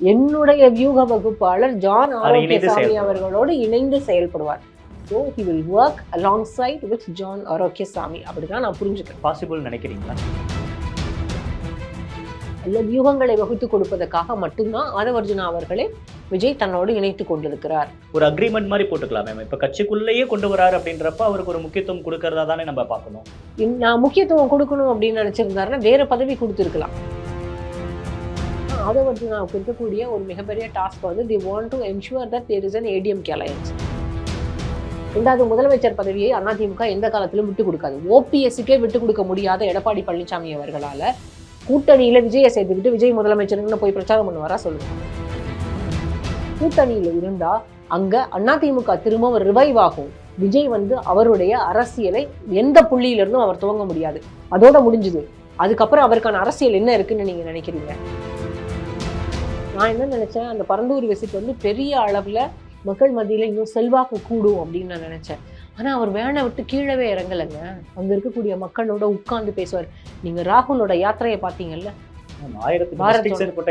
என்னுடைய வியூக வகுப்பாளர் ஜான் ஆரோக்கியசாமி அவர்களோடு இணைந்து செயல்படுவார். So he will work alongside with John Arokiasamy. அப்படிதான் நான் புரிஞ்சுக்கிறேன். பாசிபிள் நினைக்கிறீங்களா? அல்ல, வியூகங்களை வகுத்து கொடுப்பதற்காக மட்டும்தான் ஆதவர்ஜுனா அவர்களை விஜய் தன்னோடு இணைத்து கொண்டிருக்கிறார். ஒரு அக்ரிமெண்ட் மாதிரி போட்டுக்கலாம் மேம். இப்ப கட்சிக்குள்ளேயே கொண்டு வராரு அப்படின்றப்ப அவருக்கு ஒரு முக்கியத்துவம் கொடுக்கறதா தானே நம்ம பார்க்கணும். நான் முக்கியத்துவம் கொடுக்கணும் அப்படின்னு நினைச்சிருந்தாருன்னா வேற பதவி கொடுத்துருக்கலாம். ஆதவர்ஜுனாவுக்கு இருக்கக்கூடிய ஒரு மிகப்பெரிய டாஸ்க் வந்து they want to ensure that there is an ADMK alliance. ரெண்டாவது, முதலமைச்சர் பதவியை அதிமுக எந்த காலத்திலும் விட்டு கொடுக்காது. ஓபிஎஸ்க்கே விட்டு கொடுக்க முடியாத எடப்பாடி பழனிசாமி அவர்களால கூட்டணியில விஜயை சேர்த்துக்கிட்டு விஜய் முதலமைச்சர்னு போய் பிரச்சாரம் பண்ணுவாரா சொல்லுங்க. கூட்டணியில இருந்தா அங்க அதிமுக திரும்ப ஒரு ரிவைவ் ஆகும். விஜய் வந்து அவருடைய அரசியலை எந்த புள்ளியிலிருந்தும் அவர் துவங்க முடியாது. அதோட முடிஞ்சுது. அதுக்கப்புறம் அவருக்கான அரசியல் என்ன இருக்குன்னு நீங்க நினைக்கிறீங்க? நான் என்ன நினைச்சேன், அந்த பரந்தூர் விசிட் வந்து பெரிய அளவுல மக்கள் மத்தியில இன்னும் செல்வாக்கு கூடும் அப்படின்னு நான் நினைச்சேன். ஆனா அவர் வேனை விட்டு கீழவே இறங்கலைங்க. அங்க இருக்கக்கூடிய மக்களோட உட்கார்ந்து பேசுவார். நீங்க ராகுலோட யாத்திரையை பாத்தீங்கல்ல, 1000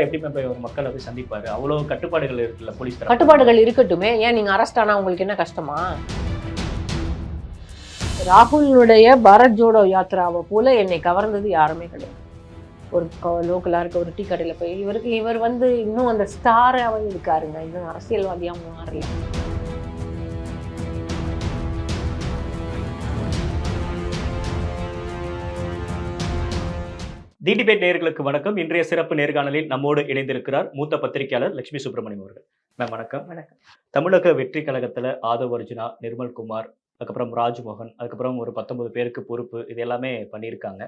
எப்படி மக்களை போய் சந்திப்பாரு? அவ்வளவு கட்டுப்பாடுகள் இருக்குல்ல போலீஸ். கட்டுப்பாடுகள் இருக்கட்டுமே, ஏன் நீங்க அரெஸ்ட் ஆனா உங்களுக்கு என்ன கஷ்டமா? ராகுலுடைய பாரத் ஜோடோ யாத்திராவை போல என்னை கவர்ந்தது யாருமே கிடையாது. ஒரு லோக்கலா இருக்க ஒரு டீ கடையில போய் இவர் வந்து இன்னும் அந்த ஸ்டாராவே இருக்காருங்க. இன்னும் அரசியல்வாதியாவும் மாறல. தி டிபேட் நேயர்களுக்கு வணக்கம். இன்றைய சிறப்பு நேர்காணலில் நம்மோடு இணைந்திருக்கிறார் மூத்த பத்திரிகையாளர் லட்சுமி சுப்பிரமணியம் அவர்கள். மேம் வணக்கம். வணக்கம். தமிழக வெற்றி கழகத்துல ஆதவர்ஜுனா, நிர்மல்குமார், அதுக்கப்புறம் ராஜ்மோகன், அதுக்கப்புறம் ஒரு 19 பேருக்கு பொறுப்பு, இது எல்லாமே பண்ணியிருக்காங்க.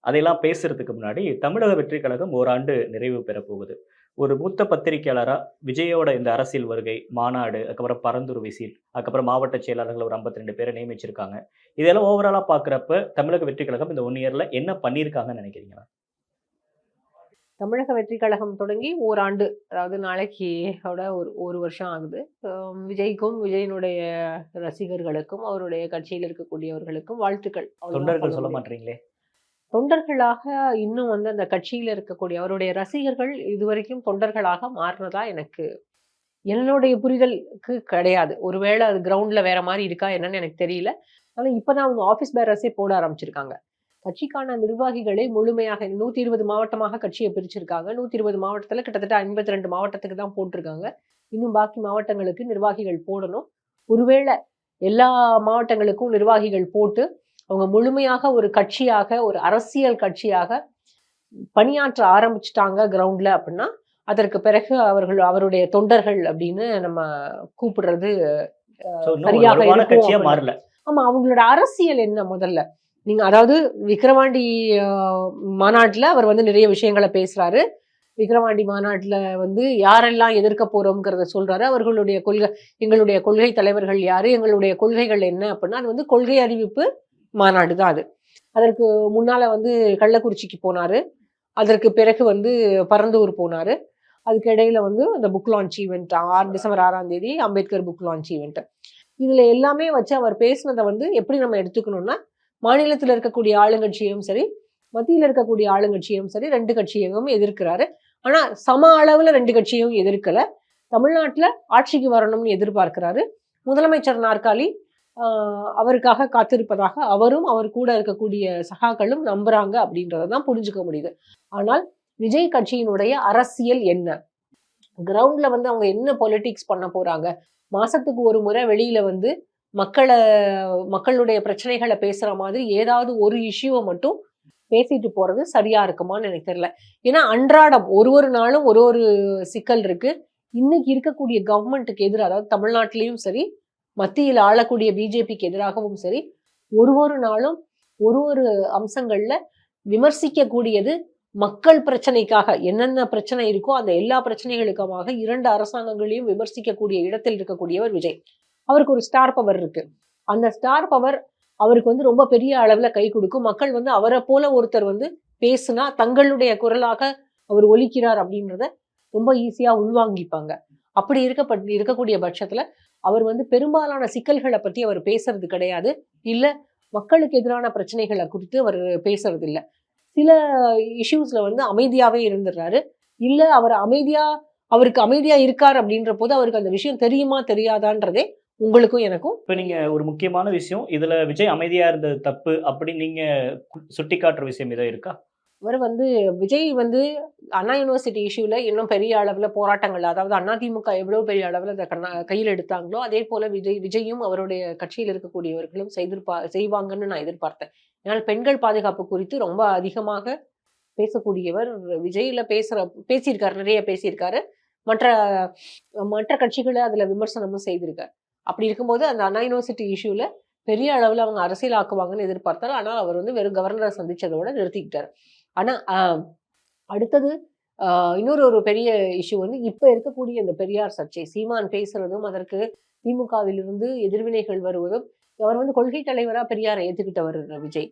அதையெல்லாம் பேசுறதுக்கு முன்னாடி தமிழக வெற்றி கழகம் ஓராண்டு நிறைவு பெற போகுது. ஒரு மூத்த பத்திரிகையாளரா விஜயோட இந்த அரசியல் வருகை, மாநாடு, அதுக்கப்புறம் பரந்தூர் விசிட், அதுக்கப்புறம் மாவட்ட செயலாளர்கள் ஒரு 52 பேரை நியமிச்சிருக்காங்க. இதெல்லாம் ஓவராலா பாக்குறப்ப தமிழக வெற்றி கழகம் இந்த 1 இயர்ல என்ன பண்ணியிருக்காங்கன்னு நினைக்கிறீங்க? தமிழக வெற்றி கழகம் தொடங்கி ஓராண்டு, அதாவது நாளைக்கு ஒரு வருஷம் ஆகுது. விஜய்க்கும் விஜயனுடைய ரசிகர்களுக்கும் அவருடைய கட்சியில் இருக்கக்கூடியவர்களுக்கும் வாழ்த்துக்கள். தொண்டர்கள் சொல்ல மாட்டீங்களே? தொண்டர்களாக இன்னும் வந்து அந்த கட்சியில இருக்கக்கூடிய அவருடைய ரசிகர்கள் இதுவரைக்கும் தொண்டர்களாக மாறினதா எனக்கு என்னுடைய புரிதலுக்கு கிடையாது. ஒருவேளை அது கிரவுண்ட்ல வேற மாதிரி இருக்கா என்னன்னு எனக்கு தெரியல. ஆனா இப்பதான் அவங்க ஆபீஸ் பேரர்ஸே போட ஆரம்பிச்சிருக்காங்க. கட்சிக்கான நிர்வாகிகளை முழுமையாக 120 மாவட்டமாக கட்சியை பிரிச்சிருக்காங்க. 120 மாவட்டத்துல கிட்டத்தட்ட 52 மாவட்டத்துக்கு தான் போட்டிருக்காங்க. இன்னும் பாக்கி மாவட்டங்களுக்கு நிர்வாகிகள் போடணும். ஒருவேளை எல்லா மாவட்டங்களுக்கும் நிர்வாகிகள் போட்டு அவங்க முழுமையாக ஒரு கட்சியாக, ஒரு அரசியல் கட்சியாக பணியாற்ற ஆரம்பிச்சுட்டாங்க கிரவுண்ட்ல அப்படின்னா, அதற்கு பிறகு அவருடைய தொண்டர்கள் அப்படின்னு நம்ம கூப்பிடுறது சரியாக இருக்கும். ஆமா, அவங்களோட அரசியல் என்ன முதல்ல நீங்க, அதாவது விக்கிரவாண்டி மாநாட்டுல அவர் வந்து நிறைய விஷயங்களை பேசுறாரு. விக்கிரவாண்டி மாநாட்டுல வந்து யாரெல்லாம் எதிர்க்க போறோம்ங்கிறத சொல்றாரு. அவர்களுடைய எங்களுடைய கொள்கை தலைவர்கள் யாரு, எங்களுடைய கொள்கைகள் என்ன அப்படின்னா, அது வந்து கொள்கை அறிவிப்பு மாநாடு தான் அது. அதற்கு முன்னால வந்து கள்ளக்குறிச்சிக்கு போனாரு. அதற்கு பிறகு வந்து பரந்தூர் போனாரு. அதுக்கு இடையில வந்து அந்த புக் லான்ச் ஈவெண்ட் டிசம்பர் 6ஆம் தேதி அம்பேத்கர் புக் லான்ச் ஈவெண்ட். இதுல எல்லாமே வச்சு அவர் பேசினதை வந்து எப்படி நம்ம எடுத்துக்கணும்னா, மாநிலத்தில் இருக்கக்கூடிய ஆளுங்கட்சியும் சரி, மத்தியில் இருக்கக்கூடிய ஆளுங்கட்சியும் சரி, 2 கட்சியையும் எதிர்க்கிறாரு. ஆனா சம அளவுல 2 கட்சியும் எதிர்க்கல. தமிழ்நாட்டுல ஆட்சிக்கு வரணும்னு எதிர்பார்க்கிறாரு. முதலமைச்சர் நாற்காலி அவருக்காக காத்திருப்பதாக அவரும் அவர் கூட இருக்கக்கூடிய சகாக்களும் நம்புறாங்க அப்படின்றதான் புரிஞ்சுக்க முடியுது. ஆனால் விஜய் கட்சியினுடைய அரசியல் என்ன, கிரவுண்ட்ல வந்து அவங்க என்ன பொலிட்டிக்ஸ் பண்ண போறாங்க, மாசத்துக்கு ஒரு முறை வெளியில வந்து மக்களுடைய பிரச்சனைகளை பேசுற மாதிரி ஏதாவது ஒரு இஷ்யூவை மட்டும் பேசிட்டு போறது சரியா இருக்குமான்னு எனக்கு தெரியல. ஏன்னா அன்றாடம் ஒரு நாளும் ஒரு சிக்கல் இருக்கு. இன்னைக்கு இருக்கக்கூடிய கவர்மெண்ட்டுக்கு எதிராக, அதாவது தமிழ்நாட்டிலையும் சரி, மத்தியில் ஆளக்கூடிய பிஜேபிக்கு எதிராகவும் சரி, ஒரு நாளும் ஒரு அம்சங்கள்ல விமர்சிக்கக்கூடியது மக்கள் பிரச்சனைக்காக என்னென்ன பிரச்சனை இருக்கோ அந்த எல்லா பிரச்சனைகளுக்காக 2 அரசாங்கங்களையும் விமர்சிக்கக்கூடிய இடத்தில் இருக்கக்கூடியவர் விஜய். அவருக்கு ஒரு ஸ்டார் பவர் இருக்கு. அந்த ஸ்டார் பவர் அவருக்கு வந்து ரொம்ப பெரிய அளவுல கை கொடுக்கும். மக்கள் வந்து அவரை போல ஒருத்தர் வந்து பேசுனா தங்களுடைய குரலாக அவர் ஒலிக்கிறார் அப்படின்றத ரொம்ப ஈஸியா உள்வாங்கிப்பாங்க. அப்படி இருக்கக்கூடிய பட்சத்துல அவர் வந்து பெரும்பாலான சிக்கல்களை பற்றி அவர் பேசுறது கிடையாது. இல்ல மக்களுக்கு எதிரான பிரச்சனைகளை குறித்து அவர் பேசுறது இல்லை. சில இஷ்யூஸ்ல வந்து அமைதியாவே இருந்துடுறாரு. இல்ல அவர் அமைதியா அவருக்கு அமைதியா இருக்கார் அப்படின்ற போது அவருக்கு அந்த விஷயம் தெரியுமா தெரியாதான்றதே உங்களுக்கும் எனக்கும். இப்ப நீங்க ஒரு முக்கியமான விஷயம், இதுல விஜய் அமைதியா இருந்தது தப்பு அப்படின்னு நீங்க சுட்டிக்காட்டுற விஷயம் ஏதோ இருக்கா? அவர் வந்து விஜய் வந்து அண்ணா யூனிவர்சிட்டி இஷ்யூல இன்னும் பெரிய அளவுல போராட்டங்கள், அதாவது அதிமுக எவ்வளவு பெரிய அளவுல அதை கையில் எடுத்தாங்களோ அதே போல விஜயும் அவருடைய கட்சியில் இருக்கக்கூடியவர்களும் செய்வாங்கன்னு நான் எதிர்பார்த்தேன். ஏன்னால் பெண்கள் பாதுகாப்பு குறித்து ரொம்ப அதிகமாக பேசக்கூடியவர் விஜய்ல பேசியிருக்காரு, நிறைய பேசியிருக்காரு. மற்ற மற்ற கட்சிகளை அதுல விமர்சனமும் செய்திருக்காரு. அப்படி இருக்கும்போது அந்த அண்ணா யூனிவர்சிட்டி இஷ்யூல பெரிய அளவுல அவங்க அரசியல் ஆக்குவாங்கன்னு எதிர்பார்த்தாரு. ஆனா அவர் வந்து வெறும் கவர்னரை சந்திச்சதோட நிறுத்திக்கிட்டாரு. ஆனா அடுத்தது இன்னொரு ஒரு பெரிய இஷ்யூ வந்து இப்ப இருக்கக்கூடிய இந்த பெரியார் சர்ச்சை. சீமான் பேசுறதும், அதற்கு திமுகவிலிருந்து எதிர்வினைகள் வருவதும், அவர் வந்து கொள்கை தலைவரா பெரியாரை ஏத்துக்கிட்டவர் விஜய்.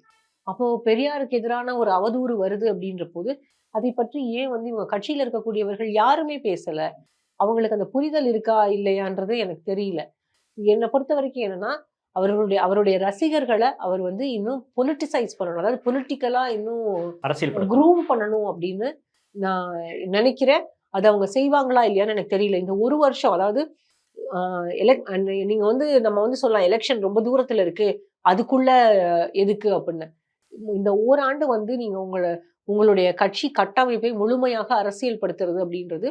அப்போ பெரியாருக்கு எதிரான ஒரு அவதூறு வருது அப்படின்ற போது, அதை பற்றி ஏன் வந்து இவங்க கட்சியில இருக்கக்கூடியவர்கள் யாருமே பேசல? அவங்களுக்கு அந்த புரிதல் இருக்கா இல்லையான்றது எனக்கு தெரியல. என்ன பொறுத்தவரைக்கும் என்னன்னா, அவருடைய ரசிகர்கள அவர் வந்து இன்னும் பொலிட்டிசைஸ் பண்ணணும். அதாவது பொலிட்டிக்கலா இன்னும் அரசியல் குரூம் பண்ணணும் அப்படின்னு நான் நினைக்கிறேன். அது அவங்க செய்வாங்களா இல்லையான்னு எனக்கு தெரியல. இந்த ஒரு வருஷம், அதாவது நீங்க வந்து நம்ம வந்து சொல்லலாம் எலெக்ஷன் ரொம்ப தூரத்துல இருக்கு. அதுக்குள்ள எதுக்கு அப்படின்னு. இந்த ஓராண்டு வந்து நீங்க உங்களுடைய கட்சி கட்டமைப்பை முழுமையாக அரசியல் படுத்துறது அப்படின்றது,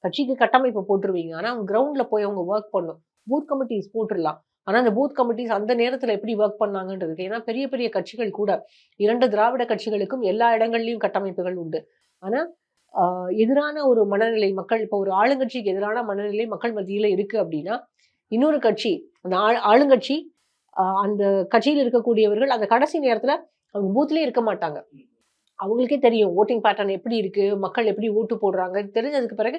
கட்சிக்கு கட்டமைப்பு போட்டுருவீங்க. ஆனா கிரவுண்ட்ல போய் அவங்க ஒர்க் பண்ணும். பூத் கமிட்டிஸ் போட்டுறலாம். ஆனா அந்த பூத் கமிட்டிஸ் அந்த நேரத்துல எப்படி ஒர்க் பண்ணாங்கன்றதுக்கு, ஏன்னா பெரிய பெரிய கட்சிகள் கூட 2 திராவிட கட்சிகளுக்கும் எல்லா இடங்கள்லயும் கட்டமைப்புகள் உண்டு. ஆனா எதிரான ஒரு மனநிலை மக்கள், இப்போ ஒரு ஆளுங்கட்சிக்கு எதிரான மனநிலை மக்கள் மத்தியில இருக்கு அப்படின்னா, இன்னொரு கட்சி அந்த ஆளுங்கட்சி அந்த கட்சியில் இருக்கக்கூடியவர்கள் அந்த கடைசி நேரத்துல அவங்க பூத்லயே இருக்க மாட்டாங்க. அவங்களுக்கே தெரியும் ஓட்டிங் பேட்டர்ன் எப்படி இருக்கு, மக்கள் எப்படி ஓட்டு போடுறாங்க தெரிஞ்சதுக்கு பிறகு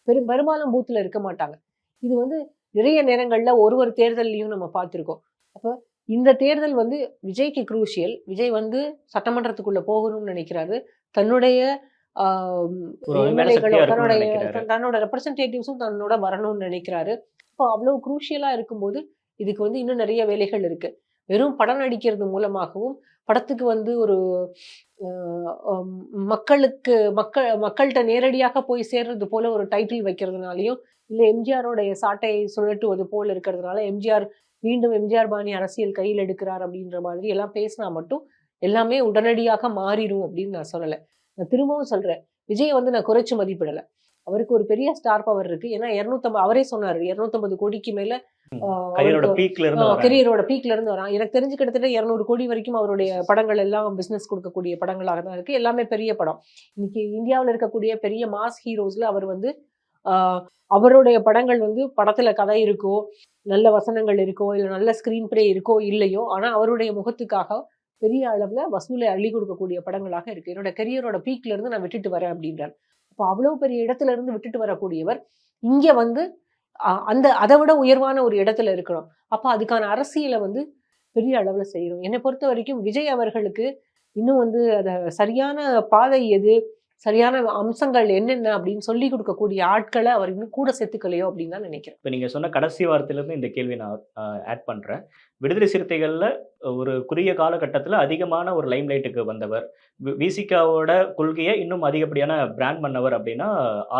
பெரும்பாலும் பூத்ல இருக்க மாட்டாங்க. இது வந்து நிறைய நேரங்கள்ல ஒரு தேர்தல்லையும் நம்ம பார்த்திருக்கோம். அப்ப இந்த தேர்தல் வந்து விஜய்க்கு குரூஷியல். விஜய் வந்து சட்டமன்றத்துக்குள்ள போகணும்னு நினைக்கிறாரு. தன்னுடைய எம்எல்ஏக்களோ தன்னோட ரெப்ரசன்டேட்டிவ்ஸும் தன்னோட வரணும்னு நினைக்கிறாரு. இப்போ அவ்வளவு குரூஷியலா இருக்கும்போது இதுக்கு வந்து இன்னும் நிறைய வேலைகள் இருக்கு. வெறும் படம் நடிக்கிறது மூலமாகவும், படத்துக்கு வந்து ஒரு மக்கள்கிட்ட நேரடியாக போய் சேர்றது போல ஒரு டைட்டில் வைக்கிறதுனாலயும், இல்ல எம்ஜிஆருடைய சாட்டையை சுழற்றுவது போல இருக்கிறதுனால மீண்டும் எம்ஜிஆர் பாணி அரசியல் கையில் எடுக்கிறார் அப்படின்ற மாதிரி எல்லாம் பேசினா மட்டும் எல்லாமே உடனடியாக மாறிடும் அப்படின்னு நான் சொல்லல. நான் திரும்பவும் சொல்றேன், விஜய் வந்து நான் குறைச்சு மதிப்பிடல. அவருக்கு ஒரு பெரிய ஸ்டார் பவர் இருக்கு. ஏன்னா 250 அவரே சொன்னாரு 250 கோடிக்கு மேல கெரியரோட பீக்ல இருந்து வரான். எனக்கு தெரிஞ்சு கிட்டத்தட்ட 200 கோடி வரைக்கும் அவருடைய படங்கள் எல்லாம் பிசினஸ் கொடுக்கக்கூடிய படங்களாக தான் இருக்கு. எல்லாமே பெரிய படம். இன்னைக்கு இந்தியாவில் இருக்கக்கூடிய பெரிய மாஸ் ஹீரோஸ்ல அவர் வந்து அவருடைய படங்கள் வந்து படத்துல கதை இருக்கோ, நல்ல வசனங்கள் இருக்கோ, இல்ல நல்ல ஸ்கிரீன் பிளே இருக்கோ இல்லையோ, ஆனா அவருடைய முகத்துக்காக பெரிய அளவுல வசூலை அள்ளி கொடுக்கக்கூடிய படங்களாக இருக்கு. என்னோட கெரியரோட பீக்ல இருந்து நான் விட்டுட்டு வரேன் அப்படின்றார். அப்போ அவ்வளவு பெரிய இடத்துல இருந்து விட்டுட்டு வரக்கூடியவர் இங்க வந்து அதை விட உயர்வான ஒரு இடத்துல இருக்கணும். அப்ப அதுக்கான அரசியலை வந்து பெரிய அளவுல செய்யணும். என்னை பொறுத்த வரைக்கும் விஜய் அவர்களுக்கு இன்னும் வந்து அத சரியான பாதை எது, சரியான அம்சங்கள் என்னென்ன அப்படின்னு சொல்லி கொடுக்கக்கூடிய ஆட்களை அவர் இன்னும் கூட சேர்த்துக்கலையோ அப்படின்னு தான் நினைக்கிறேன். இப்போ நீங்க சொன்ன கடைசி வாரத்திலிருந்து இந்த கேள்வி நான் ஆட் பண்றேன். விடுதலை சிறுத்தைகள்ல ஒரு குறுகிய காலகட்டத்தில் அதிகமான ஒரு லைம் லைட்டுக்கு வந்தவர், விசிகாவோட கொள்கையை இன்னும் அதிகப்படியான பிராண்ட் பண்ணவர் அப்படின்னா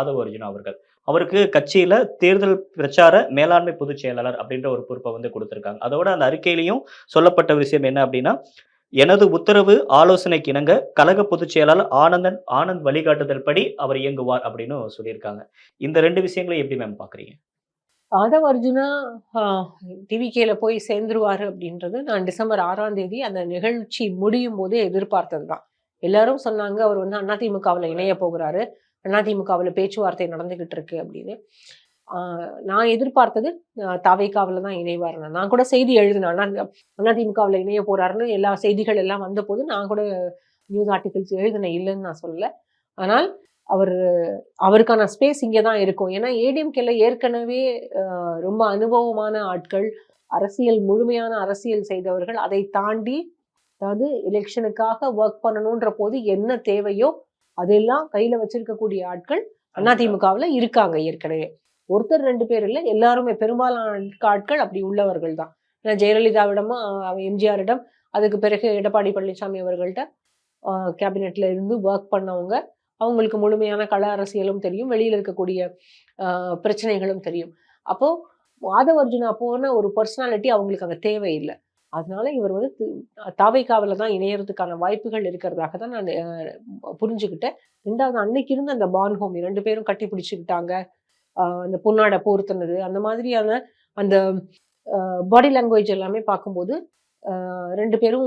ஆதவ அர்ஜுனா அவர்கள். அவருக்கு கட்சியில தேர்தல் பிரச்சார மேலாண்மை பொதுச் செயலாளர் அப்படின்ற ஒரு பொறுப்பை வந்து கொடுத்திருக்காங்க. அதோட அந்த அறிக்கையிலையும் சொல்லப்பட்ட விஷயம் என்ன அப்படின்னா, எனது உத்தரவு ஆலோசனைக்கு இணங்க கழக பொதுச் செயலாளர் ஆனந்த் வழிகாட்டுதல் படி அவர் இயங்குவார் அப்படின்னு சொல்லியிருக்காங்க. இந்த 2 விஷயங்களை எப்படி மேம் பாக்குறீங்க? ஆதவ அர்ஜுனா டிவிகேல போய் சேர்ந்துருவாரு அப்படின்றது நான் டிசம்பர் 6ஆம் தேதி அந்த நிகழ்ச்சி முடியும் போதே எதிர்பார்த்தது தான். எல்லாரும் சொன்னாங்க அவர் வந்து அதிமுகவில் இணைய போகிறாரு, அதிமுகவில் பேச்சுவார்த்தை நடந்துகிட்டு இருக்கு அப்படின்னு. நான் எதிர்பார்த்தது தாவேகாவில் தான் இணைவார். நான் கூட செய்தி எழுதினேன் அதிமுகவில் இணைய போறாருன்னு எல்லா செய்திகள் எல்லாம் வந்த போது நான் கூட நியூஸ் ஆர்டிகல்ஸ் எழுதினேன், இல்லைன்னு நான் சொல்லல. ஆனால் அவருக்கான ஸ்பேஸ் இங்கே தான் இருக்கும். ஏன்னா ஏடிஎம்கேல ஏற்கனவே ரொம்ப அனுபவமான ஆட்கள், முழுமையான அரசியல் செய்தவர்கள், அதை தாண்டி அதாவது எலெக்ஷனுக்காக ஒர்க் பண்ணணுன்ற போது என்ன தேவையோ அதெல்லாம் கையில வச்சிருக்கக்கூடிய ஆட்கள் அதிமுகவில் இருக்காங்க ஏற்கனவே. ஒருத்தர் 2 பேர் இல்லை, எல்லாருமே பெரும்பாலான ஆட்கள் அப்படி உள்ளவர்கள் தான். ஏன்னா ஜெயலலிதாவிடமும் எம்ஜிஆரிடம், அதுக்கு பிறகு எடப்பாடி பழனிசாமி அவர்கள்ட்ட கேபினெட்ல இருந்து ஒர்க் பண்ணவங்க, அவங்களுக்கு முழுமையான கள அரசியலும் தெரியும், வெளியில இருக்கக்கூடிய பிரச்சனைகளும் தெரியும். அப்போ ஆதவ அர்ஜுனா போன ஒரு பர்சனாலிட்டி அவங்களுக்கு அங்க தேவையில்லை. அதனால இவர் வந்து தாவேகாவுல தான் இணையறதுக்கான வாய்ப்புகள் இருக்கிறதாக தான் நான் புரிஞ்சுக்கிட்டேன். 2வது அன்னைக்கு இருந்த அந்த பான் ஹோமி 2 பேரும் கட்டி பிடிச்சுக்கிட்டாங்க. அந்த பொன்னாடை போர்த்துனது, அந்த மாதிரியான அந்த பாடி லாங்குவேஜ் எல்லாமே பார்க்கும்போது 2 பேரும்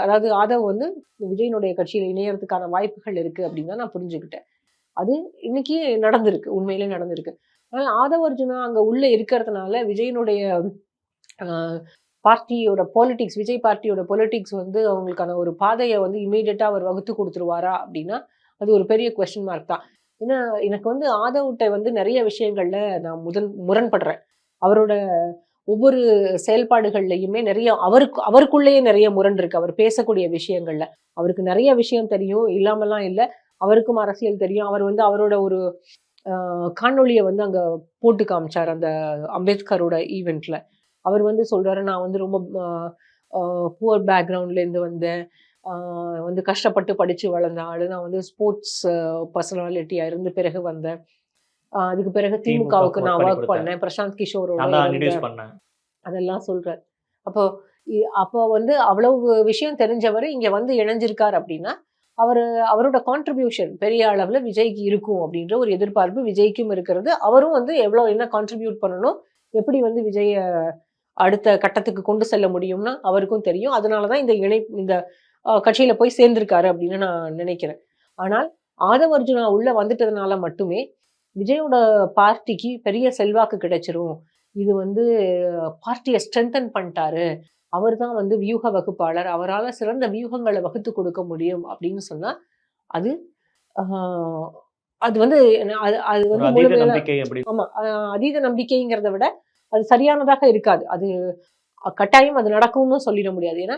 அதாவது ஆதவ் வந்து விஜயனுடைய கட்சியில இணையறதுக்கான வாய்ப்புகள் இருக்கு அப்படின்னு தான் நான் புரிஞ்சுக்கிட்டேன். அது இன்னைக்கு நடந்திருக்கு, உண்மையிலே நடந்திருக்கு. ஆனா ஆதவ அர்ஜுனா அங்க உள்ள இருக்கிறதுனால விஜயனுடைய பார்ட்டியோட பொலிட்டிக்ஸ், விஜய் பார்ட்டியோட பொலிட்டிக்ஸ் வந்து அவங்களுக்கான ஒரு பாதையை வந்து இமீடியட்டா அவர் வகுத்து கொடுத்துருவாரா அப்படின்னா அது ஒரு பெரிய கொஸ்டின் மார்க் தான். ஏன்னா எனக்கு வந்து ஆதவ்கிட்ட வந்து நிறைய விஷயங்கள்ல நான் முரண்படுறேன். அவரோட ஒவ்வொரு செயல்பாடுகள்லையுமே நிறைய அவருக்குள்ளேயே நிறைய முரண் இருக்கு. அவர் பேசக்கூடிய விஷயங்கள்ல அவருக்கு நிறைய விஷயம் தெரியும், இல்லாமலாம் இல்லை. அவருக்கும் அரசியல் தெரியும். அவர் வந்து அவரோட ஒரு காணொளியை வந்து அங்க போட்டு காமிச்சார் அந்த அம்பேத்கரோட ஈவெண்ட்ல. அவர் வந்து சொல்றாரு, நான் வந்து ரொம்ப புவர் பேக்ரவுண்ட்ல இருந்து வந்தேன், வந்து கஷ்டப்பட்டு படிச்சு வளர்ந்த ஆளு, நான் வந்து ஸ்போர்ட்ஸ் பர்சனாலிட்டியா இருந்து பிறகு வந்தேன், அதுக்கு பிறகு திமுகவுக்கு நான் ஒர்க் பண்ணேன், பிரசாந்த் கிஷோரோட அதெல்லாம் சொல்றாரு. அப்போ வந்து அவ்வளவு விஷயம் தெரிஞ்சவர் இங்க வந்து இணைஞ்சிருக்காரு அப்படின்னா அவரோட கான்ட்ரிபியூஷன் பெரிய அளவுல விஜய்க்கு இருக்கும் அப்படின்ற ஒரு எதிர்பார்ப்பு விஜய்க்கும் இருக்கிறது. அவரும் வந்து எவ்வளவு என்ன கான்ட்ரிபியூட் பண்ணணும், எப்படி வந்து விஜய அடுத்த கட்டத்துக்கு கொண்டு செல்ல முடியும்னா அவருக்கும் தெரியும். அதனாலதான் இந்த கட்சியில போய் சேர்ந்திருக்காரு அப்படின்னு நான் நினைக்கிறேன். ஆனால் ஆதவ அர்ஜுனா உள்ள வந்துட்டதுனால மட்டுமே விஜயோட பார்ட்டிக்கு பெரிய செல்வாக்கு கிடைச்சிரும், இது வந்து பார்ட்டியை ஸ்ட்ரென்தன் பண்ணிட்டாரு, அவர் தான் வந்து வியூக வகுப்பாளர், அவரால் சிறந்த வியூகங்களை வகுத்து கொடுக்க முடியும் அப்படின்னு சொன்னா அது அது வந்து அது வந்து ஆமா அதீத நம்பிக்கைங்கிறத விட அது சரியானதாக இருக்காது. அது கட்டாயம் அது நடக்கும்னு சொல்லிட முடியாது. ஏன்னா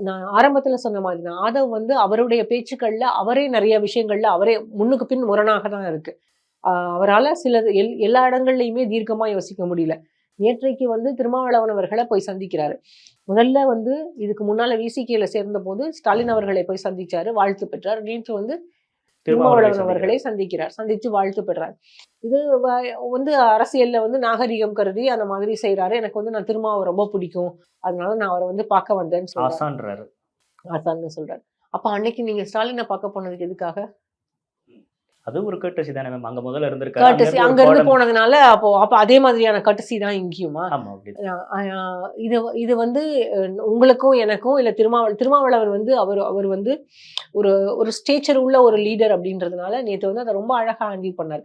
நான் ஆரம்பத்துல சொன்ன மாதிரி தான் ஆதவ் வந்து அவருடைய பேச்சுக்கள்ல அவரே நிறைய விஷயங்கள்ல அவரே முன்னுக்கு பின் முரணாக தான் இருக்கு. அவரால் சிலது எல்லா இடங்கள்லையுமே தீர்க்கமா யோசிக்க முடியல. நேற்றைக்கு வந்து திருமாவளவன் அவர்களை போய் சந்திக்கிறாரு. முதல்ல வந்து இதுக்கு முன்னால விசிகேல சேர்ந்த போது ஸ்டாலின் அவர்களை போய் சந்திச்சாரு, வாழ்த்து பெற்றார். நேற்று வந்து திருமாவளவன் அவர்களை சந்திச்சு வாழ்த்து பெற்றார். இது வந்து அரசியல்ல வந்து நாகரிகம் கருதி அந்த மாதிரி செய்யறாரு. எனக்கு வந்து நான் திருமாவை ரொம்ப பிடிக்கும், அதனால நான் அவரை வந்து பார்க்க வந்தேன்னு சொல்றாரு. ஆசான்னு சொல்றாரு. அப்ப அன்னைக்கு நீங்க ஸ்டாலினை பார்க்க போனதுக்கு எதுக்காக? அது ஒரு கர்ட்டசி தானே மேம். அங்க முதல்ல இருந்திருக்காரு, அங்க இருந்து போனதுனால அப்ப அதே மாதிரியான கர்ட்டசி தான் இங்கேயுமா? இது வந்து உங்களுக்கும் எனக்கும் இல்ல திருமாவளவன் வந்து அவர் வந்து ஒரு ஸ்டேச்சர் உள்ள ஒரு லீடர் அப்படின்றதுனால நேற்று வந்து அதை ரொம்ப அழகா ஹேண்டில் பண்ணார்.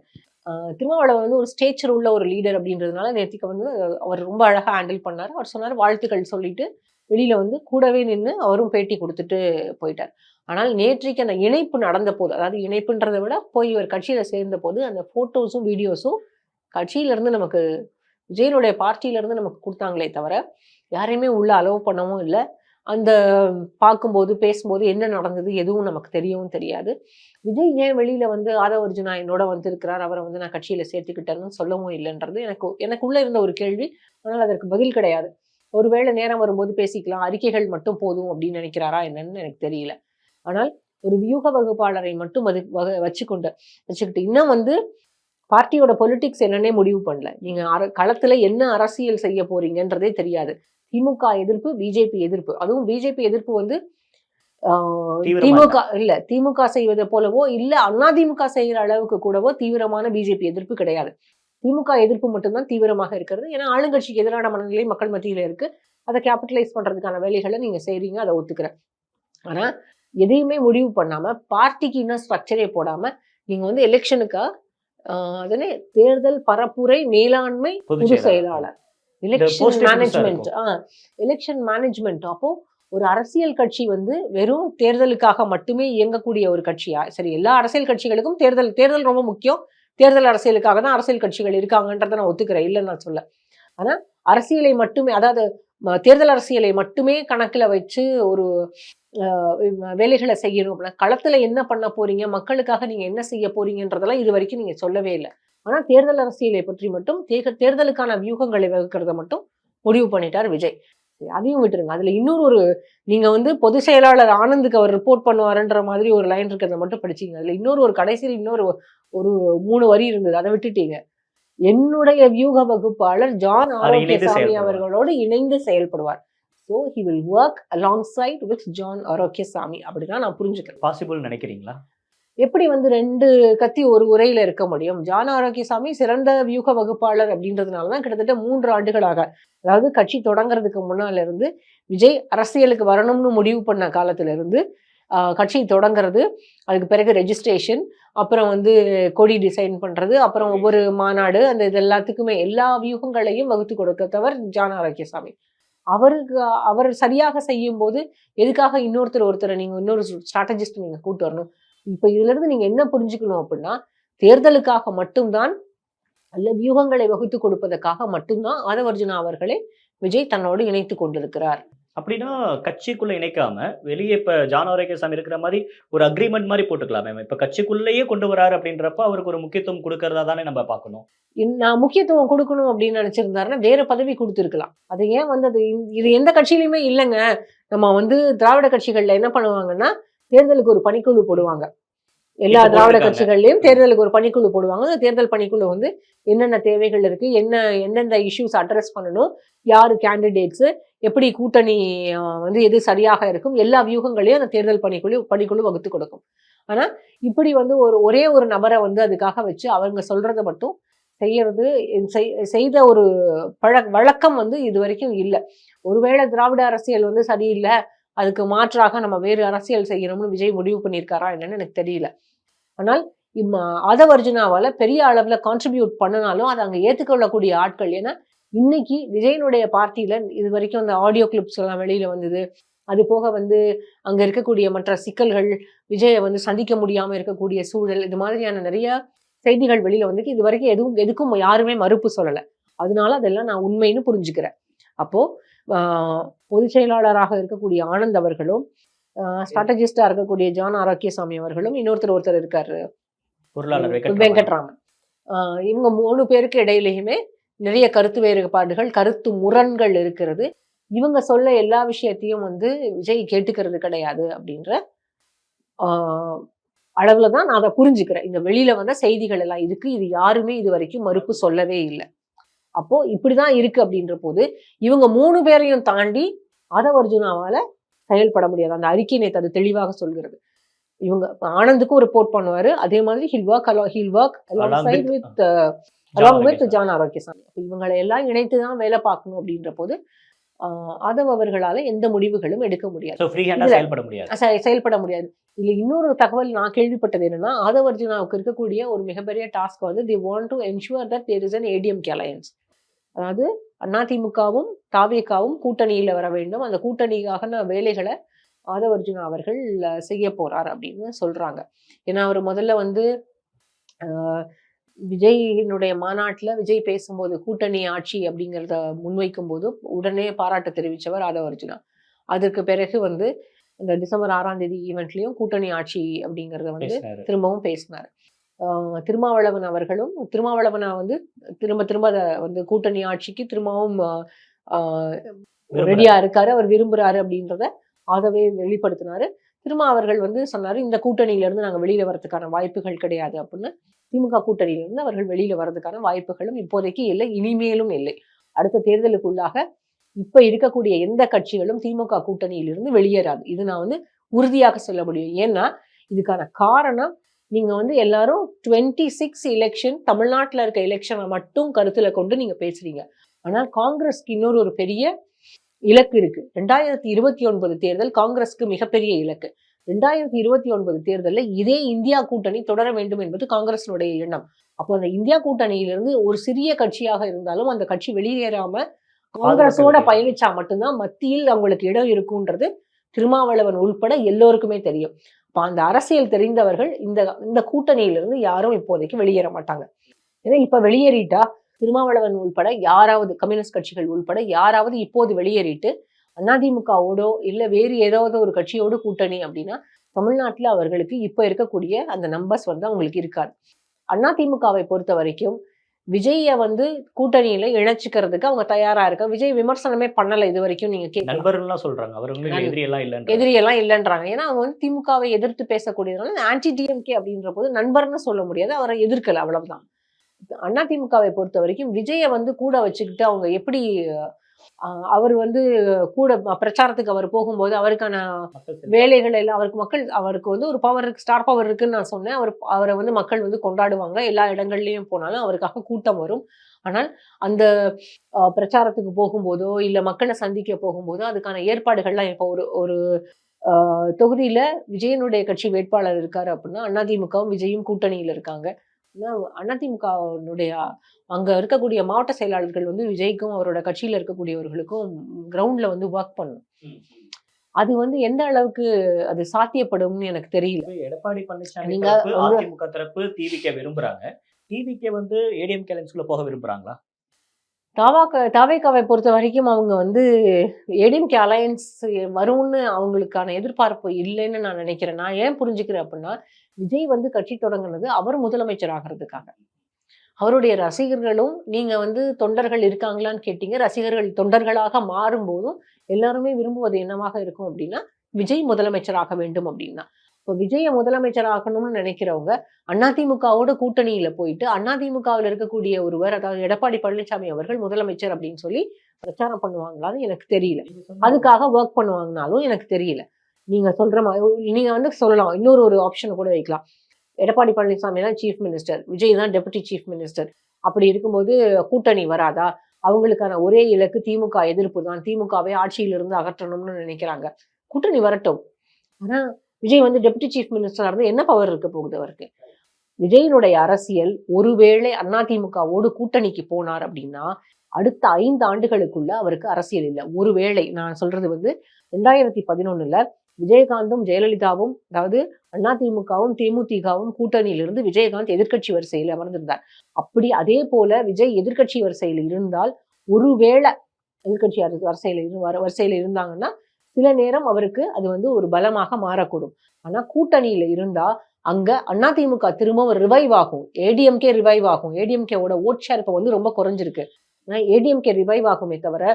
திருமாவளவன் வந்து ஒரு ஸ்டேச்சர் உள்ள ஒரு லீடர் அப்படின்றதுனால நேற்றுக்கு வந்து அவர் ரொம்ப அழகா ஹேண்டில் பண்ணார். அவர் சொன்னார் வாழ்த்துக்கள் சொல்லிட்டு வெளியில வந்து கூடவே நின்று அவரும் பேட்டி கொடுத்துட்டு போயிட்டார். ஆனால் நேற்றைக்கு அந்த இணைப்பு நடந்த போது, அதாவது இணைப்புன்றதை விட போய் இவர் கட்சியில சேர்ந்த போது அந்த போட்டோஸும் வீடியோஸும் கட்சியில இருந்து நமக்கு விஜயனுடைய பார்ட்டியில இருந்து நமக்கு கொடுத்தாங்களே தவிர யாரையுமே உள்ள அலோவ் பண்ணவும் இல்லை. அந்த பார்க்கும்போது பேசும்போது என்ன நடந்தது எதுவும் நமக்கு தெரியவும் தெரியாது. விஜய் ஏன் வெளியில வந்து ஆதவ அர்ஜுனா என்னோட வந்திருக்கிறார், அவரை வந்து நான் கட்சியில சேர்த்துக்கிட்டேன்னு சொல்லவும் இல்லைன்றது எனக்குள்ள இருந்த ஒரு கேள்வி. ஆனால் அதற்கு பதில் கிடையாது. ஒருவேளை நேரம் வரும்போது பேசிக்கலாம், அறிக்கைகள் மட்டும் போதும் அப்படின்னு நினைக்கிறாரா என்னன்னு எனக்கு தெரியல. ஆனால் ஒரு வியூக வகுப்பாளரை மட்டும் வச்சுக்கிட்டு இன்னும் வந்து பார்ட்டியோட பொலிட்டிக்ஸ் என்னன்னே முடிவு பண்ணல. நீங்க களத்துல என்ன அரசியல் செய்ய போறீங்கன்றதே தெரியாது. திமுக எதிர்ப்பு, பிஜேபி எதிர்ப்பு, அதுவும் பிஜேபி எதிர்ப்பு வந்து திமுக செய்வதை போலவோ இல்ல அதிமுக செய்யற அளவுக்கு கூடவோ தீவிரமான பிஜேபி எதிர்ப்பு கிடையாது. திமுக எதிர்ப்பு மட்டும்தான் தீவிரமாக இருக்கிறது. ஏன்னா ஆளுங்கட்சிக்கு எதிரான மனநிலை மக்கள் மத்தியில இருக்கு. அதை கேபிட்டலைஸ் பண்றதுக்கான வேலைகளை நீங்க செய்றீங்க, அதை ஒத்துக்கிறேன். ஆனா எதையுமே முடிவு பண்ணாம பார்ட்டிக்கு இன்னும் ஸ்ட்ரக்சரே போடாம நீங்க வந்து எலெக்ஷனுக்கா அதனே தேர்தல் பரப்புரை மேலாண்மை பொது செயலாளர், எலெக்ஷன் மேனேஜ்மெண்ட். அப்போ ஒரு அரசியல் கட்சி வந்து வெறும் தேர்தலுக்காக மட்டுமே இயங்கக்கூடிய ஒரு கட்சியா? சரி, எல்லா அரசியல் கட்சிகளுக்கும் தேர்தல் ரொம்ப முக்கியம், தேர்தல் அரசியலுக்காக தான் அரசியல் கட்சிகள் இருக்காங்கன்றதை நான் ஒத்துக்கிறேன், இல்லைன்னு நான் சொல்ல. ஆனா அரசியலை மட்டுமே, அதாவது தேர்தல் அரசியலை மட்டுமே கணக்குல வச்சு ஒரு வேலைகளை செய்யணும் அப்படின்னா களத்துல என்ன பண்ண போறீங்க, மக்களுக்காக நீங்க என்ன செய்ய போறீங்கன்றதெல்லாம் இது வரைக்கும் நீங்க சொல்லவே இல்லை. ஆனா தேர்தல் அரசியலை பற்றி மட்டும் தேர்தலுக்கான வியூகங்களை வகுக்கிறத மட்டும் முடிவு பண்ணிட்டார் விஜய். அதையும் விட்டுருங்க. அதுல இன்னொரு ஒரு நீங்க வந்து பொதுச் செயலாளர் ஆனந்துக்கு அவர் ரிப்போர்ட் பண்ணுவாருன்ற மாதிரி ஒரு லைன் இருக்கிறத மட்டும் படிச்சீங்க. அதுல இன்னொரு கடைசியில் இன்னொரு ஒரு 3 வரி இருந்தது. அத விட்டுட்டீங்க. என்னுடைய வியூக வகுப்பாளர் ஜான் அவர் இணைந்து ஆரோக்கியசாமி செயல்படுவார். அவர்களோடு இணைந்து செயல்படுவார். So he will work alongside with John Arokiasamy. அப்படிதான் நான் புரிஞ்சுக்கிறேன். பாசிபிள் நினைக்கிறீங்களா? எப்படி வந்து 2 கத்தி ஒரு உரையில இருக்க முடியும்? ஜான் ஆரோக்கியசாமி சிறந்த வியூக வகுப்பாளர் அப்படின்றதுனால தான் கிட்டத்தட்ட 3 ஆண்டுகளாக, அதாவது கட்சி தொடங்குறதுக்கு முன்னால இருந்து விஜய் அரசியலுக்கு வரணும்னு முடிவு பண்ண காலத்துல இருந்து கட்சி தொடங்குறது, அதுக்கு பிறகு ரெஜிஸ்ட்ரேஷன், அப்புறம் வந்து கொடி டிசைன் பண்றது, அப்புறம் ஒவ்வொரு மாநாடு, அந்த இது எல்லாத்துக்குமே எல்லா வியூகங்களையும் வகுத்து கொடுத்தவர் ஜான் ஆரோக்கியசாமி. அவர் சரியாக செய்யும்போது எதுக்காக ஒருத்தரை நீங்க இன்னொரு ஸ்ட்ராட்டஜிஸ்ட் நீங்க கூட்டு வரணும்? இப்ப இதுல இருந்து நீங்க என்ன புரிஞ்சுக்கணும் அப்படின்னா, தேர்தலுக்காக மட்டும்தான் அல்ல வியூகங்களை வகுத்து கொடுப்பதற்காக மட்டும்தான் ஆதவர்ஜுனா அவர்களை விஜய் தன்னோடு இணைத்துக் கொண்டிருக்கிறார். அப்படின்னா கட்சிக்குள்ள இணைக்காம வெளியே இப்ப ஜான் ஆரோக்கியசாமி இருக்கிற மாதிரி ஒரு அக்ரிமெண்ட் மாதிரி போட்டுக்கலாமே. இப்ப கட்சிக்குள்ளேயே கொண்டு வராரு அப்படின்றப்ப அவருக்கு ஒரு முக்கியத்துவம் கொடுக்கறதா தானே நம்ம பார்க்கணும். நான் முக்கியத்துவம் கொடுக்கணும் அப்படின்னு நினைச்சிருந்தாருன்னா வேற பதவி கொடுத்திருக்கலாம். அது ஏன் வந்து இது எந்த கட்சியிலுமே இல்லைங்க. நம்ம வந்து திராவிட கட்சிகள்ல என்ன பண்ணுவாங்கன்னா, தேர்தலுக்கு ஒரு பணிக்குழு போடுவாங்க. எல்லா இப்ப திராவிட போட்டிருக்காங்க. கட்சிகள்லயும் தேர்தலுக்கு ஒரு பணிக்குழு போடுவாங்க. அந்த தேர்தல் பணிக்குழு வந்து என்னென்ன தேவைகள் இருக்கு, எந்தெந்த இஷ்யூஸ் அட்ரஸ் பண்ணணும், யாரு கேண்டிடேட்ஸ், எப்படி கூட்டணி வந்து எது சரியாக இருக்கும், எல்லா வியூகங்களையும் அந்த தேர்தல் பணிக்குழு வகுத்து கொடுக்கும். ஆனா இப்படி வந்து ஒரே ஒரு நபரை வந்து அதுக்காக வச்சு அவங்க சொல்றதை மட்டும் செய்யறது, செய்த ஒரு வழக்கம் வந்து இது வரைக்கும் இல்லை. ஒருவேளை திராவிட அரசியல் வந்து சரியில்லை, அதுக்கு மாற்றாக நம்ம வேறு அரசியல் செய்யணும்னு விஜய் முடிவு பண்ணியிருக்காரா என்னன்னு எனக்கு தெரியல. ஆனால் ஆதவர்ஜுனாவால பெரிய அளவுல கான்ட்ரிபியூட் பண்ணனாலும் அதை அங்க ஏத்துக்கொள்ளக்கூடிய ஆட்கள். ஏன்னா இன்னைக்கு விஜயனுடைய பார்ட்டியில இது வரைக்கும் அந்த ஆடியோ கிளிப்ஸ் எல்லாம் வெளியில வந்தது. அது போக வந்து அங்க இருக்கக்கூடிய மற்ற சிக்கல்கள், விஜயை வந்து சந்திக்க முடியாம இருக்கக்கூடிய சூழல், இது மாதிரியான நிறைய செய்திகள் வெளியில வந்து இது வரைக்கும் எதுக்கும் யாருமே மறுப்பு சொல்லல. அதனால அதெல்லாம் நான் உண்மைன்னு புரிஞ்சுக்கிறேன். அப்போ பொதுச் செயலாளராக இருக்கக்கூடிய ஆனந்த் அவர்களும், ஸ்ட்ராட்டஜிஸ்டா இருக்கக்கூடிய ஜான் ஆரோக்கியசாமி அவர்களும், ஒருத்தர் இருக்காரு பொருளாளர் வெங்கட்ராமன். இவங்க 3 பேருக்கு இடையிலையுமே நிறைய கருத்து வேறுபாடுகள், கருத்து முரண்கள் இருக்கிறது. இவங்க சொல்ல எல்லா விஷயத்தையும் வந்து விஜய் கேட்டுக்கிறது கிடையாது அப்படின்ற அளவுலதான் நான் அதை புரிஞ்சுக்கிறேன். இந்த வெளியில வந்த செய்திகள் எல்லாம் இது யாருமே இது வரைக்கும் மறுப்பு சொல்லவே இல்லை. அப்போ இப்படிதான் இருக்கு அப்படின்ற போது இவங்க 3 பேரையும் தாண்டி ஆதவர்ஜுனாவால செயல்பட முடியாது. அந்த அறிக்கை நேத்து அது தெளிவாக சொல்கிறது. இவங்க ஆனந்துக்கும் ரிப்போர்ட் பண்ணுவாரு, அதே மாதிரி he'll work along with John Arockiasamy. இவங்களை எல்லாம் இணைத்துதான் வேலை பார்க்கணும் அப்படின்ற போது ஆதவ் அவர்களால எந்த முடிவுகளும் எடுக்க முடியாது, செயல்பட முடியாது. இதுல இன்னொரு தகவல் நான் கேள்விப்பட்டது என்னன்னா, ஆதவர்ஜுனாவுக்கு இருக்கக்கூடிய ஒரு மிகப்பெரிய டாஸ்க் வந்து they want to ensure that there is an ADMK alliance. அதாவது அதிமுகவும் தாவேகாவும் கூட்டணியில வர வேண்டும். அந்த கூட்டணிக்கான வேலைகளை ஆதவர்ஜுனா அவர்கள் செய்ய போறார் அப்படின்னு சொல்றாங்க. ஏன்னா அவர் முதல்ல வந்து விஜயினுடைய மாநாட்டுல விஜய் பேசும்போது கூட்டணி ஆட்சி அப்படிங்கிறத முன்வைக்கும் போது உடனே பாராட்டு தெரிவித்தவர் ஆதவர்ஜுனா. அதற்கு பிறகு வந்து இந்த டிசம்பர் 6ஆம் தேதி ஈவெண்ட்லயும் கூட்டணி ஆட்சி அப்படிங்கறத வந்து திரும்பவும் பேசினார். திருமாவளவன் அவர்களும் திருமாவளவனா வந்து திரும்ப வந்து கூட்டணி ஆட்சிக்கு திரும்பவும் ரெடியா இருக்காரு, அவர் விரும்புறாரு அப்படின்றத ஆதவே வெளிப்படுத்தினாரு. அவர்கள் வந்து சொன்னாரு, இந்த கூட்டணியில இருந்து நாங்க வெளியில வர்றதுக்கான வாய்ப்புகள் கிடையாது அப்படின்னு. திமுக கூட்டணியிலிருந்து அவர்கள் வெளியில வர்றதுக்கான வாய்ப்புகளும் இப்போதைக்கு இல்லை, இனிமேலும் இல்லை. அடுத்த தேர்தலுக்குள்ளாக இப்ப இருக்கக்கூடிய எந்த கட்சிகளும் திமுக கூட்டணியிலிருந்து வெளியேறாது. இது நான் வந்து உறுதியாக சொல்ல முடியும். ஏன்னா இதுக்கான காரணம், நீங்க வந்து எல்லாரும் 26 எலெக்ஷன், தமிழ்நாட்டுல இருக்க எலெக்ஷனை மட்டும் கருத்துல கொண்டு நீங்க பேசுறீங்க. ஆனால் காங்கிரஸ்க்கு இன்னொரு பெரிய இலக்கு இருக்கு. 2029 தேர்தல் காங்கிரஸ்க்கு மிகப்பெரிய இலக்கு. 2029 தேர்தலில் இதே இந்தியா கூட்டணி தொடர வேண்டும் என்பது காங்கிரஸினுடைய எண்ணம். அப்போ அந்த இந்தியா கூட்டணியிலிருந்து ஒரு சிறிய கட்சியாக இருந்தாலும் அந்த கட்சி வெளியேறாம காங்கிரஸோட பயணிச்சா மட்டும்தான் மத்தியில் அவங்களுக்கு இடம் இருக்குன்றது திருமாவளவன் உள்பட எல்லோருக்குமே தெரியும். அப்ப அந்த அரசியல் தெரிந்தவர்கள் இந்த கூட்டணியிலிருந்து யாரும் இப்போதைக்கு வெளியேற மாட்டாங்க. ஏன்னா இப்ப வெளியேறிட்டா திருமாவளவன் உள்பட யாராவது, கம்யூனிஸ்ட் கட்சிகள் உள்பட யாராவது இப்போது வெளியேறிட்டு அதிமுகவோடோ இல்ல வேறு ஏதாவது ஒரு கட்சியோடு கூட்டணி அப்படின்னா தமிழ்நாட்டுல அவர்களுக்கு இப்ப இருக்கக்கூடிய அந்த நம்பர்ஸ் வந்து அவங்களுக்கு இருக்காது. அதிமுகவை பொறுத்த வரைக்கும் விஜய வந்து கூட்டணியில இணைச்சுக்கிறதுக்கு அவங்க தயாரா இருக்க. விஜய் விமர்சனமே பண்ணல இது வரைக்கும் நீங்க கேட்கலாம். நண்பர்கள்லாம் சொல்றாங்க. அவர் வந்து எதிரி எல்லாம் இல்லன்றாங்க. எதிரியெல்லாம் இல்லைன்றாங்க. ஏன்னா அவங்க வந்து திமுகவை எதிர்த்து பேசக்கூடியதுனால ஆன்டி டிஎம்கே அப்படின்ற போது நண்பர்னு சொல்ல முடியாது. அவரை எதிர்க்கல அவ்வளவுதான். அதிமுகவை பொறுத்த வரைக்கும் விஜய வந்து கூட வச்சுக்கிட்டு அவங்க எப்படி அவர் வந்து கூட பிரச்சாரத்துக்கு அவர் போகும்போது அவருக்கான வேலைகள் எல்லாம் அவருக்கு வந்து ஒரு பவர் இருக்கு, ஸ்டார் பவர் இருக்குன்னு நான் சொன்னேன். அவரை வந்து மக்கள் வந்து கொண்டாடுவாங்க. எல்லா இடங்கள்லயும் போனாலும் அவருக்காக கூட்டம் வரும். ஆனால் அந்த பிரச்சாரத்துக்கு போகும்போதோ இல்ல மக்களை சந்திக்க போகும்போதோ அதுக்கான ஏற்பாடுகள்லாம் இப்போ ஒரு ஒரு தொகுதியில விஜயனுடைய கட்சி வேட்பாளர் இருக்காரு அப்படின்னா அதிமுகவும் விஜயும் கூட்டணியில இருக்காங்க. அதிமுகவுடைய அங்க இருக்கக்கூடிய மாவட்ட செயலாளர்கள் வந்து விஜய்க்கும் அவரோட கட்சியில இருக்கக்கூடியவர்களுக்கும் கிரவுண்ட்ல வந்து ஒர்க் பண்ணும். அது வந்து எந்த அளவுக்கு அது சாத்தியப்படும்னு எனக்கு தெரியல. எடப்பாடி பழனிசாமி தரப்பு அதிமுக தரப்பு டிவிகே விரும்புறாங்க. டிவிகே வந்து ஏடிஎம்கே அலைன்ஸ்குள்ள போக விரும்புறாங்களா? தாவேகாவை பொறுத்த வரைக்கும் அவங்க வந்து ஏடிஎம்கே அலையன்ஸ் வரும்னு அவங்களுக்கான எதிர்பார்ப்பு இல்லைன்னு நான் நினைக்கிறேன். நான் ஏன் புரிஞ்சுக்கிறேன் அப்படின்னா விஜய் வந்து கட்சி தொடங்கினது அவர் முதலமைச்சர் ஆகிறதுக்காக. அவருடைய ரசிகர்களும் நீங்க வந்து தொண்டர்கள் இருக்காங்களான்னு கேட்டீங்க. ரசிகர்கள் தொண்டர்களாக மாறும்போதும் எல்லாருமே விரும்புவது என்னவாக இருக்கும் அப்படின்னா விஜய் முதலமைச்சராக வேண்டும் அப்படின்னா. இப்போ விஜய முதலமைச்சர் ஆகணும்னு நினைக்கிறவங்க அதிமுகவோட கூட்டணியில போயிட்டு அதிமுகவில் இருக்கக்கூடிய ஒருவர், அதாவது எடப்பாடி பழனிசாமி அவர்கள் முதலமைச்சர் அப்படின்னு சொல்லி பிரச்சாரம் பண்ணுவாங்களான்னு எனக்கு தெரியல. அதுக்காக ஒர்க் பண்ணுவாங்கனாலும் எனக்கு தெரியல. நீங்க சொல்ற மாதிரி நீங்க வந்து சொல்லலாம், இன்னொரு ஒரு ஆப்ஷன் கூட வைக்கலாம். எடப்பாடி பழனிசாமி தான் சீஃப் மினிஸ்டர், விஜய் தான் டெபுட்டி சீஃப் மினிஸ்டர். அப்படி இருக்கும்போது கூட்டணி வராதா? அவங்களுக்கான ஒரே இலக்கு திமுக எதிர்ப்பு தான். திமுகவை ஆட்சியிலிருந்து அகற்றணும்னு நினைக்கிறாங்க. கூட்டணி வரட்டும். ஆனா விஜய் வந்து டெபுட்டி சீஃப் மினிஸ்டரா இருந்து என்ன பவர் இருக்க போகுது அவருக்கு? விஜயனுடைய அரசியல் ஒருவேளை அதிமுகவோடு கூட்டணிக்கு போனார் அப்படின்னா அடுத்த 5 ஆண்டுகளுக்குள்ள அவருக்கு அரசியல் இல்லை. ஒருவேளை நான் சொல்றது வந்து 2011 விஜயகாந்தும் ஜெயலலிதாவும், அதாவது அதிமுகவும் தேமுதிகவும் கூட்டணியிலிருந்து விஜயகாந்த் எதிர்கட்சி வரிசையில் அமர்ந்திருந்தார். அப்படி அதே போல விஜய் எதிர்கட்சி வரிசையில் இருந்தால், ஒருவேளை எதிர்கட்சி வரிசையில இருந்தாங்கன்னா சில நேரம் அவருக்கு அது வந்து ஒரு பலமாக மாறக்கூடும். ஆனா கூட்டணியில இருந்தா அங்க அதிமுக திரும்பவும் ரிவைவ் ஆகும், ஏடிஎம்கே ரிவைவ் ஆகும். ஏடிஎம்கேவோட ஓட் ஷேர் இப்ப வந்து ரொம்ப குறைஞ்சிருக்கு. ஆனா ஏடிஎம்கே ரிவைவ் ஆகுமே தவிர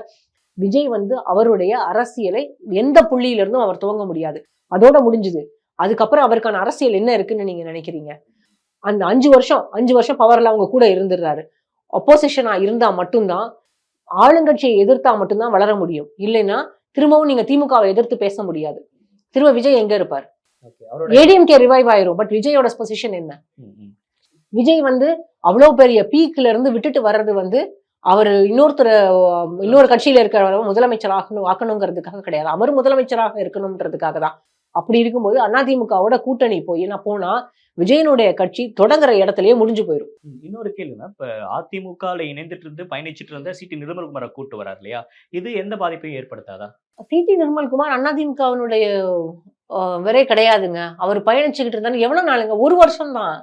விஜய் வந்து அவருடைய அரசியலை எந்த புள்ளியில இருந்தும் அவர் துவங்க முடியாது. அதோட முடிஞ்சுது. அதுக்கப்புறம் அவருக்கான அரசியல் என்ன இருக்குன்னு நீங்க நினைக்கிறீங்க? அந்த 5 வருஷம் பவர்ல அவங்க கூட இருந்துடுறாரு. அப்போசிஷனா இருந்தா மட்டும்தான், ஆளுங்கட்சியை எதிர்த்தா மட்டும்தான் வளர முடியும். இல்லைன்னா திரும்பவும் நீங்க திமுகவை எதிர்த்து பேச முடியாது. திரும்ப விஜய் எங்க இருப்பார்? ஏடிஎம்கே ரிவைவ் ஆயிரும். பட் விஜயோட பொசிஷன் என்ன? விஜய் வந்து அவ்வளவு பெரிய பீக்ல இருந்து விட்டுட்டு வர்றது வந்து அவர் இன்னொரு கட்சியில இருக்கிற முதலமைச்சர் ஆக்கணுங்கிறதுக்காக கிடையாது. அவர் முதலமைச்சராக இருக்கணும்ன்றதுக்காக தான். அப்படி இருக்கும்போது அதிமுகவோட கூட்டணி போனா விஜயனுடைய கட்சி தொடங்குற இடத்துலயே முடிஞ்சு போயிடும். இன்னொரு கேள்வினா, இப்ப அதிமுகல இணைந்துட்டு இருந்து பயணிச்சுட்டு இருந்த சிடி நிர்மல்குமாரை கூட்டு வரார் இல்லையா? இது எந்த பாதிப்பையும் ஏற்படுத்தாதா? சிடி நிர்மல்குமார் அதிமுகவினுடைய வரே கிடையாதுங்க. அவர் பயணிச்சுக்கிட்டு இருந்தாரு. எவ்வளவு நாளுங்க? 1 வருஷம் தான்.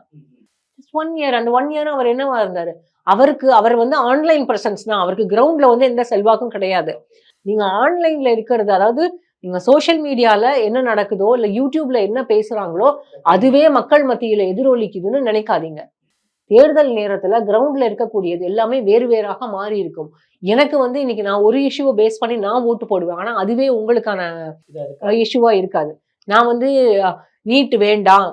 1 இயர். அந்த 1 இயர் அவர் என்னவா இருந்தாரு? அவர் வந்து ஆன்லைன் பிரசன்ஸ் தான். அவருக்கு கிரவுண்ட்ல வந்து எந்த செல்வாக்கும் கிடையாது. நீங்க ஆன்லைன்ல இருக்கிறது, அதாவது நீங்க சோசியல் மீடியால என்ன நடக்குதோ இல்ல யூடியூப்ல என்ன பேசுறாங்களோ அதுவே மக்கள் மத்தியில எதிரொலிக்குதுன்னு நினைக்காதீங்க. தேர்தல் நேரத்துல கிரவுண்ட்ல இருக்கக்கூடியது எல்லாமே வேறு வேறாக மாறி இருக்கும். எனக்கு வந்து இன்னைக்கு நான் ஒரு இஷ்யூவை பேஸ் பண்ணி நான் ஓட்டு போடுவேன். ஆனா அதுவே உங்களுக்கான இஷ்யூவா இருக்காது. நான் வந்து நீட் வேண்டாம்,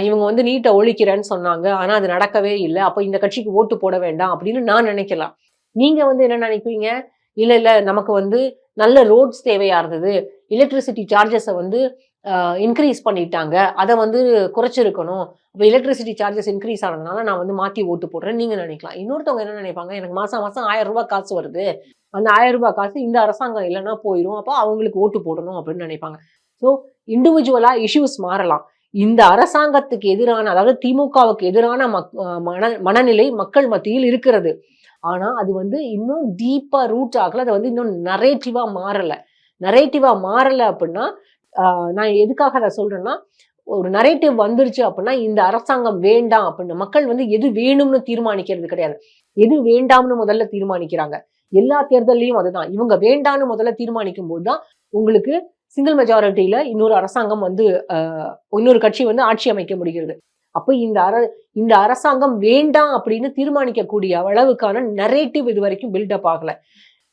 இவங்க வந்து நீட்டை ஒழிக்கிறேன்னு சொன்னாங்க, ஆனா அது நடக்கவே இல்லை, அப்ப இந்த கட்சிக்கு ஓட்டு போட வேண்டாம் அப்படின்னு நான் நினைக்கலாம். நீங்க வந்து என்ன நினைப்பீங்க? இல்ல நமக்கு வந்து நல்ல ரோட்ஸ் தேவையா இருந்தது, எலக்ட்ரிசிட்டி சார்ஜஸை வந்து இன்க்ரீஸ் பண்ணிட்டாங்க, அதை வந்து குறைச்சிருக்கணும், இப்போ எலக்ட்ரிசிட்டி சார்ஜஸ் இன்க்ரீஸ் ஆனதுனால நான் வந்து மாற்றி ஓட்டு போடுறேன்னு நீங்கள் நினைக்கலாம். இன்னொருத்தவங்க என்ன நினைப்பாங்க? எனக்கு மாதம் 1000 ரூபாய் காசு வருது, அந்த 1000 ரூபாய் காசு இந்த அரசாங்கம் இல்லைன்னா போயிடும், அப்போ அவங்களுக்கு ஓட்டு போடணும் அப்படின்னு நினைப்பாங்க. ஸோ இண்டிவிஜுவலாக இஷ்யூஸ் மாறலாம். இந்த அரசாங்கத்துக்கு எதிரான, அதாவது திமுகவுக்கு எதிரான மனநிலை மக்கள் மத்தியில் இருக்கிறது. ஆனா அது வந்து இன்னும் டீப்பா ரூட் ஆகல. அது வந்து இன்னும் நரேட்டிவா மாறல அப்படின்னா, நான் எதுக்காக அதை சொல்றேன்னா, ஒரு நரேட்டிவ் வந்துருச்சு அப்படின்னா இந்த அரசாங்கம் வேண்டாம் அப்படின்னு மக்கள் வந்து எது வேணும்னு தீர்மானிக்கிறது கிடையாது, எது வேண்டாம்னு முதல்ல தீர்மானிக்கிறாங்க. எல்லா தேர்தலையும் அதுதான். இவங்க வேண்டாம்னு முதல்ல தீர்மானிக்கும் போதுதான் உங்களுக்கு சிங்கிள் மெஜாரிட்டியில இன்னொரு அரசாங்கம் வந்து இன்னொரு கட்சி வந்து ஆட்சி அமைக்க முடிகிறது. அப்போ இந்த அரசாங்கம் வேண்டாம் அப்படின்னு தீர்மானிக்கக்கூடிய அளவுக்கான நரேட்டிவ் இது வரைக்கும் பில்டப் ஆகல.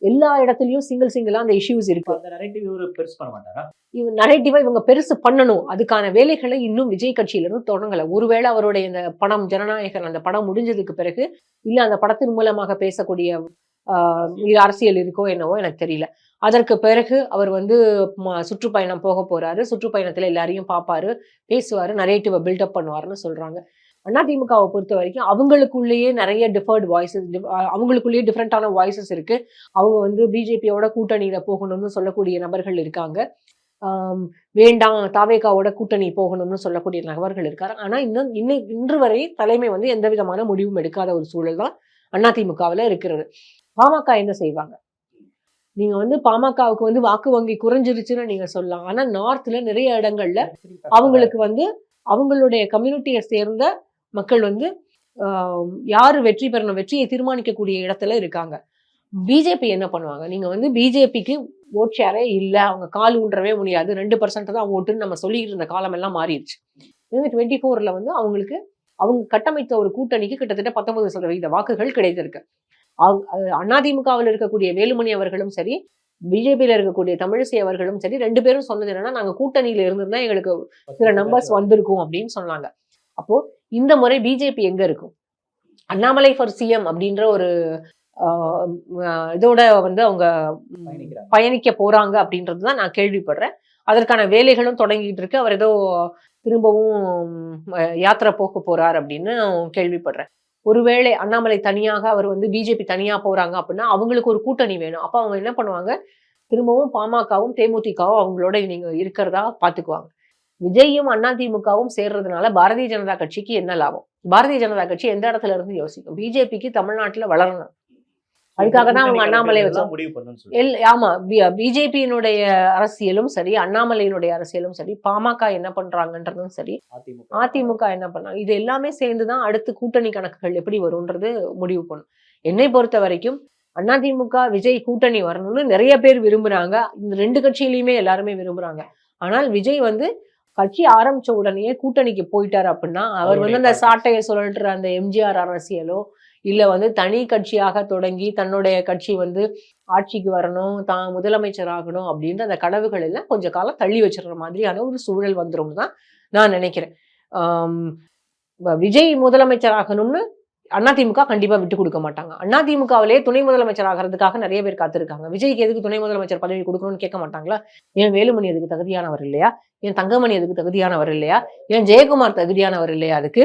எல்லா இடத்துலயும் சிங்கிளா அந்த இஷ்யூஸ் இருக்கு. அந்த நரேட்டிவ் இவரு பெருசு பண்ண மாட்டாரா? நரேட்டிவா இவங்க பெருசு பண்ணணும். அதுக்கான வேலைகளை இன்னும் விஜய் கட்சியில இருந்து தொடங்கல. ஒருவேளை அவருடைய இந்த படம் ஜனநாயகன் அந்த படம் முடிஞ்சதுக்கு பிறகு இல்ல அந்த படத்தின் மூலமாக பேசக்கூடிய அரசியல் இருக்கோ என்னவோ எனக்கு தெரியல. அதற்கு பிறகு அவர் வந்து சுற்றுப்பயணம் போக போறாரு. சுற்றுப்பயணத்துல எல்லாரையும் பார்ப்பாரு, பேசுவாரு, நரேட்டிவ பில்டப் பண்ணுவாருன்னு சொல்றாங்க. அதிமுகவை பொறுத்த வரைக்கும் அவங்களுக்குள்ளேயே நிறைய டிஃபர்ட் வாய்ஸஸ், அவங்களுக்குள்ளேயே டிஃப்ரெண்டான வாய்ஸஸ் இருக்கு. அவங்க வந்து பிஜேபியோட கூட்டணியில போகணும்னு சொல்லக்கூடிய நபர்கள் இருக்காங்க. வேண்டாம் தாவேகாவோட கூட்டணி போகணும்னு சொல்லக்கூடிய நபர்கள் இருக்காரு. ஆனா இன்று வரை தலைமை வந்து எந்த விதமான முடிவும் எடுக்காத ஒரு சூழல் தான் அதிமுகவுல இருக்கிறது. பாமக என்ன செய்வாங்க? நீங்க வந்து பாமகவுக்கு வந்து வாக்கு வங்கி குறைஞ்சிருச்சுன்னு நீங்க சொல்லலாம். ஆனா நார்த்ல நிறைய இடங்கள்ல அவங்களுக்கு வந்து அவங்களுடைய கம்யூனிட்டியை சேர்ந்த மக்கள் வந்து யாரு வெற்றி பெறணும், வெற்றியை தீர்மானிக்கக்கூடிய இடத்துல இருக்காங்க. பிஜேபி என்ன பண்ணுவாங்க? நீங்க வந்து பிஜேபிக்கு ஓட் ஷேரே இல்ல, அவங்க கால் ஊன்றவே முடியாது, 2% தான் ஓட்டுன்னு நம்ம சொல்லிட்டு இருந்த காலம் எல்லாம் மாறிடுச்சு. 24ல வந்து அவங்களுக்கு அவங்க கட்டமைத்த ஒரு கூட்டணிக்கு கிட்டத்தட்ட 19% வாக்குகள் கிடைத்திருக்கு. அதிமுகவில் இருக்கக்கூடிய வேலுமணி அவர்களும் சரி, பிஜேபியில இருக்கக்கூடிய தமிழிசை அவர்களும் சரி, 2 பேரும் சொன்னது என்னன்னா, நாங்க கூட்டணியில இருந்திருந்தா எங்களுக்கு சில நம்பர்ஸ் வந்திருக்கும் அப்படின்னு சொன்னாங்க. அப்போ இந்த முறை பிஜேபி எங்க இருக்கும்? அண்ணாமலை ஃபார் சிஎம் அப்படின்ற ஒரு இதோட வந்து அவங்க பயணிக்க போறாங்க அப்படின்றதுதான் நான் கேள்விப்படுறேன். அதற்கான வேலைகளும் தொடங்கிட்டு இருக்கு. அவர் ஏதோ திரும்பவும் யாத்திரை போக போறார் அப்படின்னு கேள்விப்படுறேன். ஒருவேளை அண்ணாமலை தனியாக அவர் வந்து பிஜேபி தனியா போறாங்க அப்படின்னா அவங்களுக்கு ஒரு கூட்டணி வேணும். அப்ப அவங்க என்ன பண்ணுவாங்க? திரும்பவும் பாமகவும் தேமுதிகவும் அவங்களோட நீங்க இருக்கிறதா பாத்துக்குவாங்க. விஜயும் அதிமுகவும் சேர்றதுனால பாரதிய ஜனதா கட்சிக்கு என்ன லாபம்? பாரதிய ஜனதா கட்சி எந்த இடத்துல இருந்து யோசிக்கும்? பிஜேபிக்கு தமிழ்நாட்டுல வளரணும். அதுக்காக தான் அவங்க அண்ணாமலை வச்சு ஆமா பிஜேபியினுடைய அரசியலும் சரி, அண்ணாமலையினுடைய அரசியலும் சரி, பாமக என்ன பண்றாங்கன்றதும் சரி, அதிமுக என்ன பண்ணாங்க, இது எல்லாமே சேர்ந்துதான் அடுத்து கூட்டணி கணக்குகள் எப்படி வரும்ன்றது முடிவு பண்ணும். என்னை பொறுத்த வரைக்கும் அதிமுக விஜய் கூட்டணி வரணும்னு நிறைய பேர் விரும்புறாங்க. இந்த 2 கட்சியிலையுமே எல்லாருமே விரும்புறாங்க. ஆனால் விஜய் வந்து கட்சி ஆரம்பிச்ச உடனே கூட்டணிக்கு போயிட்டாரு அப்படின்னா அவர் வந்து அந்த சாட்டையை சுழற்ற அந்த எம்ஜிஆர் அரசியலோ இல்ல வந்து தனி கட்சியாக தொடங்கி தன்னுடைய கட்சி வந்து ஆட்சிக்கு வரணும், தான் முதலமைச்சர் ஆகணும் அப்படின்ற அந்த கனவுகள் எல்லாம் கொஞ்ச காலம் தள்ளி வச்சிடுற மாதிரியான ஒரு சூழல் வந்துரும் தான் நான் நினைக்கிறேன். விஜய் முதலமைச்சர் ஆகணும்னு அதிமுக கண்டிப்பா விட்டு கொடுக்க மாட்டாங்க. அதிமுகவிலேயே துணை முதலமைச்சர் ஆகிறதுக்காக நிறைய பேர் காத்திருக்காங்க. விஜய்க்கு எதுக்கு துணை முதலமைச்சர் பதவி கொடுக்கணும்னு கேட்க மாட்டாங்களா? ஏன் வேலுமணி அதுக்கு தகுதியானவர் இல்லையா? ஏன் தங்கமணி அதுக்கு தகுதியானவர் இல்லையா? ஏன் ஜெயக்குமார் தகுதியானவர் இல்லையா? அதுக்கு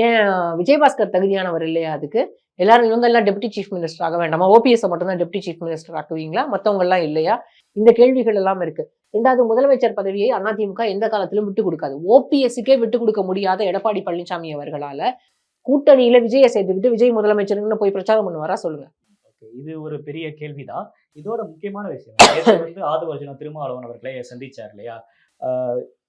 ஏன் விஜயபாஸ்கர் தகுதியானவர் இல்லையா? அதுக்கு எல்லாரும் இவங்க எல்லாம் டெப்டி சீஃப் மினிஸ்டர் ஆக வேண்டாமா? ஓபிஎஸ் மட்டும் தான் டெப்டி சீஃப் மினிஸ்டர் ஆக்குவீங்களா? மத்தவங்க எல்லாம் இல்லையா? இந்த கேள்விகள் எல்லாம் இருக்கு. 2வது முதலமைச்சர் பதவியை அதிமுக எந்த காலத்திலும் விட்டு கொடுக்காது. ஓபிஎஸ்க்கே விட்டு கொடுக்க முடியாத எடப்பாடி பழனிசாமி அவர்களால கூட்டணியில விஜயை சேர்த்துக்கிட்டு விஜய் முதலமைச்சர்னு போய் பிரச்சாரம் பண்ணுவாரா சொல்லுங்க? இது ஒரு பெரிய கேள்விதான். இதோட முக்கியமான விஷயம் வந்து ஆதவர்ஜுனா திருமாவளவன் அவர்களை சந்திச்சார் இல்லையா?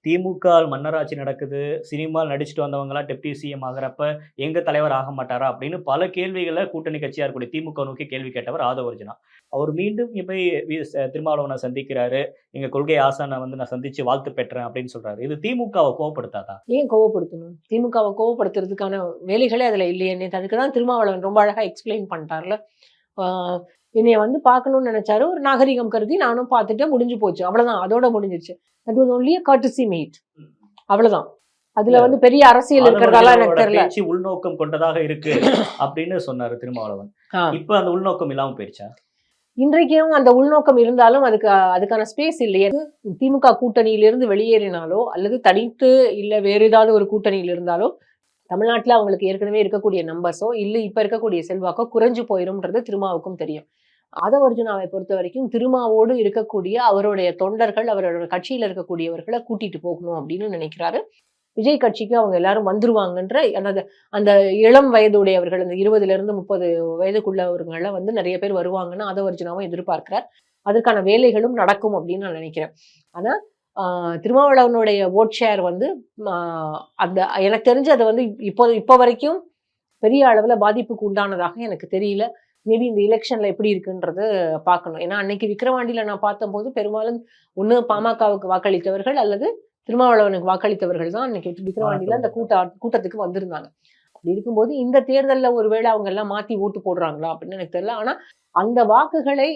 திமுக மன்னராட்சி நடக்குது, சினிமாவில் நடிச்சுட்டு வந்தவங்கலாம் டெப்டி சிஎம் ஆகிறப்ப எங்க தலைவர் ஆக மாட்டாரா அப்படின்னு பல கேள்விகளை கூட்டணி கட்சியா இருக்கக்கூடிய திமுக நோக்கி கேள்வி கேட்டவர் ஆதவர்ஜுனா. அவர் மீண்டும் போய் திருமாவளவனை சந்திக்கிறாரு. எங்க கொள்கை ஆசானை வந்து நான் சந்திச்சு வாழ்த்து பெற்றேன் அப்படின்னு சொல்றாரு. இது திமுகவை கோவப்படுத்தாதா? ஏன் கோவப்படுத்தணும்? திமுகவை கோவப்படுத்துறதுக்கான வேலைகளே அதுல இல்லையே. அதுக்குதான் திருமாவளவன் ரொம்ப அழகா எக்ஸ்பிளைன் பண்ணிட்டார்ல. என்னைய வந்து பார்க்கணும்னு நினைச்சாரு, ஒரு நாகரிகம் கருதி நானும் பார்த்துட்டு முடிஞ்சு போச்சு, அவ்வளவுதான், அதோட முடிஞ்சிருச்சு. That was only a courtesy meet, அவ்வளவுதான். அதுல வந்து பெரிய அரசியல் இருக்கிறதால எனக்கு தெரியல. உள்நோக்கம் கொண்டதாக இருக்கு அப்படின்னு சொன்னாரு திருமாவளவன். இப்ப அந்த உள்நோக்கம் இல்லாம போயிடுச்சா? இன்றைக்கும் அந்த உள்நோக்கம் இருந்தாலும் அதுக்கான ஸ்பேஸ் இல்லையே. திமுக கூட்டணியிலிருந்து வெளியேறினாலோ அல்லது தனித்து இல்ல வேற ஏதாவது ஒரு கூட்டணியில் இருந்தாலோ தமிழ்நாட்டுல அவங்களுக்கு ஏற்கனவே இருக்கக்கூடிய நம்பர்ஸோ இல்ல இப்ப இருக்கக்கூடிய செல்வாக்கோ குறைஞ்சு போயிரும்ன்றது திருமாவுக்கும் தெரியும். ஆதவர்ஜுனாவை பொறுத்த வரைக்கும் திருமாவோடு இருக்கக்கூடிய அவருடைய தொண்டர்கள், அவரோட கட்சியில இருக்கக்கூடியவர்களை கூட்டிட்டு போகணும் அப்படின்னு நினைக்கிறாரு. விஜய் கட்சிக்கு அவங்க எல்லாரும் வந்துருவாங்கன்ற அந்த இளம் வயதுடையவர்கள், அந்த 20 to 30 வயதுக்குள்ளவர்களை வந்து நிறைய பேர் வருவாங்கன்னு ஆதவர்ஜுனாவும் எதிர்பார்க்கிறார். அதற்கான வேலைகளும் நடக்கும் அப்படின்னு நான் நினைக்கிறேன். ஆனா திருமாவளவனுடைய ஓட் ஷேர் வந்து அந்த எனக்கு தெரிஞ்சு அதை வந்து இப்போ வரைக்கும் பெரிய அளவுல பாதிப்புக்கு உண்டானதாக எனக்கு தெரியல. மேபி இந்த எலெக்ஷன்ல எப்படி இருக்குன்றது பார்க்கணும். ஏன்னா அன்னைக்கு விக்கிரவாண்டியில நான் பார்த்தபோது பெரும்பாலும் ஒண்ணு பாமகவுக்கு வாக்களித்தவர்கள் அல்லது திருமாவளவனுக்கு வாக்களித்தவர்கள் தான் அன்னைக்கு விக்கிரவாண்டியில அந்த கூட்டத்துக்கு வந்திருந்தாங்க. அப்படி இருக்கும்போது இந்த தேர்தல்ல ஒருவேளை அவங்க எல்லாம் மாத்தி ஓட்டு போடுறாங்களா அப்படின்னு எனக்கு தெரியல. ஆனா அந்த வாக்குகளை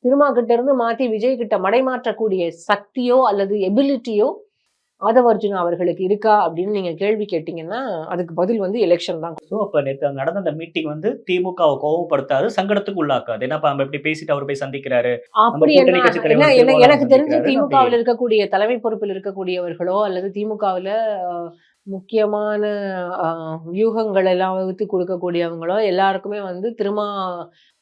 திருமா கிட்ட இருந்து மாத்தி விஜய் கிட்ட மடைமாற்றக்கூடிய சக்தியோ அல்லது எபிலிட்டியோ ஆதவர்ஜுனா அவர்களுக்கு இருக்கா அப்படின்னு நீங்க கேள்வி கேட்டீங்கன்னா அதுக்கு பதில் வந்து எலெக்ஷன் தான். ஸோ அப்ப நேத்து நடந்த அந்த மீட்டிங் வந்து திமுகவை கோவப்படுத்தாது, சங்கடத்துக்கு உள்ளாக்காது. என்னப்பா நம்ம இப்படி பேசிட்டு அவர் போய் சந்திக்கிறாரு, அப்படி கூட்டணி கட்சி தலைவர் எனக்கு திருமாவளவன் தெரிஞ்சு சந்திக்கிறாரு திமுகவில் இருக்கக்கூடிய தலைமை பொறுப்பில் இருக்கக்கூடியவர்களோ அல்லது திமுகவில் முக்கியமான வியூகங்கள் எல்லாம் வகுத்து கொடுக்கக்கூடியவங்களோ எல்லாருக்குமே வந்து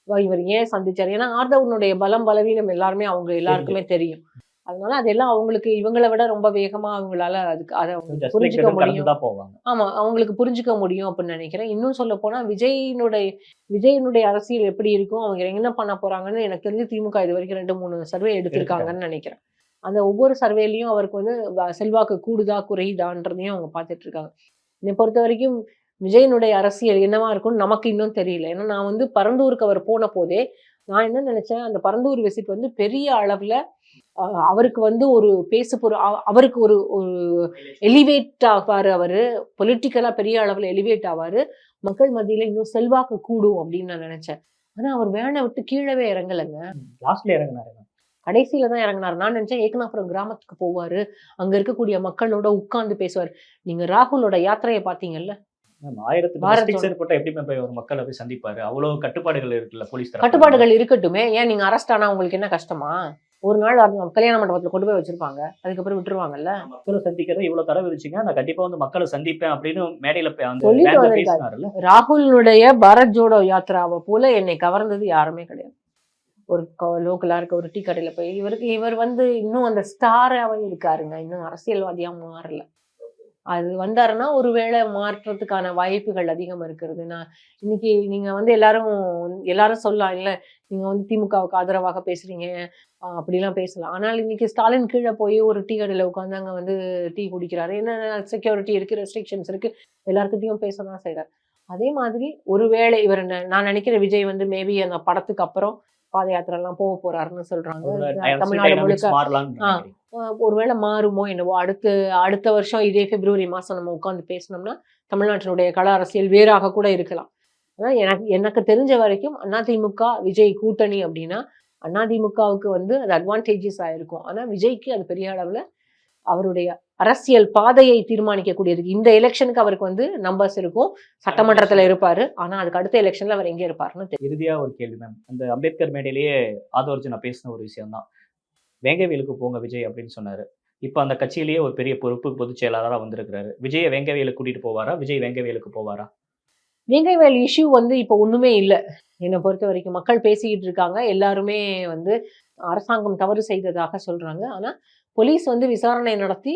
இவர் ஏன் சந்திச்சாரு, ஏன்னா ஆர்தவனுடைய பலம் பலவீனம் எல்லாருமே அவங்க எல்லாருக்குமே தெரியும். அதனால அதெல்லாம் அவங்களுக்கு இவங்களை விட ரொம்ப வேகமா அவங்களால அதுக்கு அதை புரிஞ்சுக்க முடியும். ஆமா, அவங்களுக்கு புரிஞ்சுக்க முடியும் அப்படின்னு நினைக்கிறேன். இன்னும் சொல்ல போனா விஜயனுடைய அரசியல் எப்படி இருக்கும், அவங்க என்ன பண்ண போறாங்கன்னு எனக்கு தெரிஞ்சு திமுக இது வரைக்கும் 2-3 சர்வே எடுத்திருக்காங்கன்னு நினைக்கிறேன். அந்த ஒவ்வொரு சர்வேலையும் அவருக்கு வந்து செல்வாக்கு கூடுதா குறையுதான்றதையும் அவங்க பார்த்துட்டு இருக்காங்க. என்னை பொறுத்த வரைக்கும் விஜயனுடைய அரசியல் என்னவா இருக்கும்னு நமக்கு இன்னும் தெரியல. ஏன்னா நான் வந்து பரந்தூருக்கு அவர் போன போதே நான் என்ன நினைச்சேன், அந்த பரந்தூர் விசிட் வந்து பெரிய அளவுல அவருக்கு வந்து ஒரு அவருக்கு ஒரு எலிவேட் ஆவாரு, அவரு பொலிட்டிக்கலா பெரிய அளவுல எலிவேட் ஆவாரு, மக்கள் மத்தியில இன்னும் செல்வாக்கு கூடும் அப்படின்னு நான் நினைச்சேன். ஆனா அவர் வேனை விட்டு கீழவே இறங்கலைங்க, லாஸ்ட்ல இறங்கினாரு, கடைசியில தான் இறங்கினாரு. நான் நினைச்சேன் ஏகனாபுரம் கிராமத்துக்கு போவாரு, அங்க இருக்கக்கூடிய மக்களோட உட்கார்ந்து பேசுவார். நீங்க ராகுலோட யாத்திரையை பாத்தீங்கல்ல, 1000 எப்படி மக்களை போய் சந்திப்பாரு, அவ்வளவு கட்டுப்பாடுகள் இருக்குல்ல, போலீஸ் கட்டுப்பாடுகள் இருக்கட்டுமே, ஏன் நீங்க அரெஸ்ட் ஆனா உங்களுக்கு என்ன கஷ்டமா? ஒரு நாள் கல்யாண மண்டபத்துல கொண்டு போய் வச்சிருப்பாங்க, அதுக்கப்புறம் விட்டுருவாங்கல்ல. மக்களை சந்திக்கிறத இவ்வளவு தடவை இருந்துச்சுங்க, நான் கண்டிப்பா வந்து மக்களை சந்திப்பேன் அப்படின்னு மேடையில பேசினாருல்ல. ராகுலுடைய பாரத் ஜோடோ யாத்திராவை போல என்னை கவர்ந்தது யாருமே கிடையாது. ஒரு லோக்கலா இருக்க ஒரு டீ கடையில போய் இவர் வந்து இன்னும் அந்த ஸ்டாராவே இருக்காருங்க, இன்னும் அரசியல்வாதியா மாறல. அது வந்தாருன்னா ஒருவேளை மாற்றத்துக்கான வாய்ப்புகள் அதிகம் இருக்கிறது. நான் இன்னைக்கு நீங்க வந்து எல்லாரும் சொல்லலாம், இல்ல நீங்க வந்து திமுகவுக்கு ஆதரவாக பேசுறீங்க அப்படிலாம் பேசலாம். ஆனால் இன்னைக்கு ஸ்டாலின் கீழே போய் ஒரு டீ கடையில உட்காந்து அங்க வந்து டீ குடிக்கிறாரு, என்ன செக்யூரிட்டி இருக்கு, ரெஸ்ட்ரிக்ஷன்ஸ் இருக்கு, எல்லாருக்கிட்டையும் பேசதான் செய்யறாரு. அதே மாதிரி ஒருவேளை நான் நினைக்கிற விஜய் வந்து மேபி அந்த படத்துக்கு அப்புறம் பாத யாத்திரை எல்லாம் போக போறாருன்னு சொல்றாங்க. தமிழ்நாடு முழுக்க ஒருவேளை மாறுமோ என்னவோ. அடுத்த வருஷம் இதே பிப்ரவரி மாசம் நம்ம உட்காந்து பேசணும்னா தமிழ்நாட்டினுடைய கள அரசியல் வேறாக கூட இருக்கலாம். ஆனா எனக்கு தெரிஞ்ச வரைக்கும் அதிமுக விஜய் கூட்டணி அப்படின்னா அதிமுகவுக்கு வந்து அது அட்வான்டேஜஸ் ஆயிருக்கும். ஆனா விஜய்க்கு அது பெரிய அளவுல அவருடைய அரசியல் பாதையை தீர்மானிக்கக்கூடியதுக்கு இந்த எலெக்ஷனுக்கு அவருக்கு வந்து நம்பர்ஸ் இருக்கும், சட்டமன்றத்துல இருப்பாரு. ஆனா அதுக்கு அடுத்த எலெக்ஷன்ல அவர் எங்க இருப்பாருன்னு இறுதியா ஒரு கேள்வி மேம். அந்த அம்பேத்கர் மேடையிலேயே ஆதவர்ஜுனா பேசின ஒரு விஷயம் தான், வேங்கவேலுக்கு போங்க விஜய் அப்படின்னு சொன்னாரு. இப்ப அந்த கட்சியிலேயே ஒரு பெரிய பொறுப்பு பொதுச் செயலாளராக வந்திருக்கிறாரு. விஜயை வேங்கவேலுக்கு கூட்டிட்டு போவாரா, விஜய் வேங்கவேலுக்கு போவாரா? வேங்கவேல் இஷ்யூ வந்து இப்ப ஒண்ணுமே இல்லை என்னை பொறுத்த வரைக்கும். மக்கள் பேசிக்கிட்டு இருக்காங்க, எல்லாருமே வந்து அரசாங்கம் தவறு செய்ததாக சொல்றாங்க. ஆனா போலீஸ் வந்து விசாரணை நடத்தி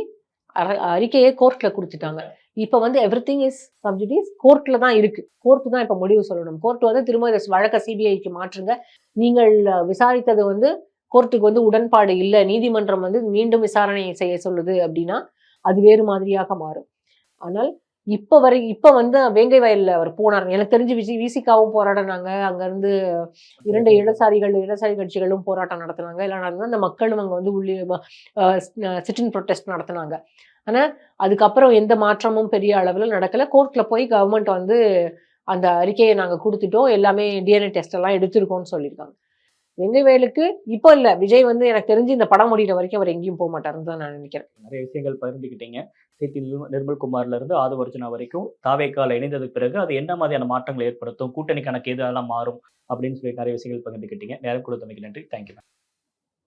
அறிக்கையை கோர்ட்ல கொடுத்துட்டாங்க. இப்ப வந்து எவ்ரிதிங் இஸ் சப்ஜுடிஸ், கோர்ட்ல தான் இருக்கு. கோர்ட் தான் இப்ப முடிவு சொல்லணும். கோர்ட் வந்து திரும்ப வழக்க சிபிஐக்கு மாற்றுங்க, நீங்கள் விசாரித்தது வந்து கோர்ட்டுக்கு வந்து உடன்பாடு இல்லை, நீதிமன்றம் வந்து மீண்டும் விசாரணை செய்ய சொல்லுது அப்படின்னா அது வேறு மாதிரியாக மாறும். ஆனால் இப்ப வந்து வேங்கை வயல்ல அவர் போனார். எனக்கு தெரிஞ்சு விசிகாவும் போராடினாங்க, அங்க இருந்து 2 இடதுசாரி கட்சிகளும் போராட்டம் நடத்தினாங்க. இல்லைன்னா அந்த மக்களும் அங்க வந்து சிட்டிங் ப்ரொடெஸ்ட் நடத்தினாங்க. ஆனா அதுக்கப்புறம் எந்த மாற்றமும் பெரிய அளவுல நடக்கல. கோர்ட்ல போய் கவர்மெண்ட் வந்து அந்த அறிக்கையை நாங்க கொடுத்துட்டோம், எல்லாமே டிஎன்ஏ டெஸ்ட் எல்லாம் எடுத்திருக்கோம்னு சொல்லியிருக்காங்க. வெங்கவேலுக்கு இப்போ இல்ல, விஜய் வந்து எனக்கு தெரிஞ்சு இந்த படம் முடிகிற வரைக்கும் அவர் எங்கேயும் போக மாட்டாருன்னு தான் நான் நினைக்கிறேன். நிறைய விஷயங்கள் பகிர்ந்துக்கிட்டீங்க. நிர்மல்குமார்ல இருந்து ஆதவர்ஜுனா வரைக்கும் தாவேக்கால இணைந்ததுக்கு பிறகு அது என்ன மாதிரியான மாற்றங்களை ஏற்படுத்தும், கூட்டணி கணக்கு எது அதெல்லாம் மாறும் அப்படின்னு சொல்லி நிறைய விஷயங்கள் பகிர்ந்துக்கிட்டீங்க. நேரம் கொடுத்தமைக்கு நன்றி. தேங்க்யூ.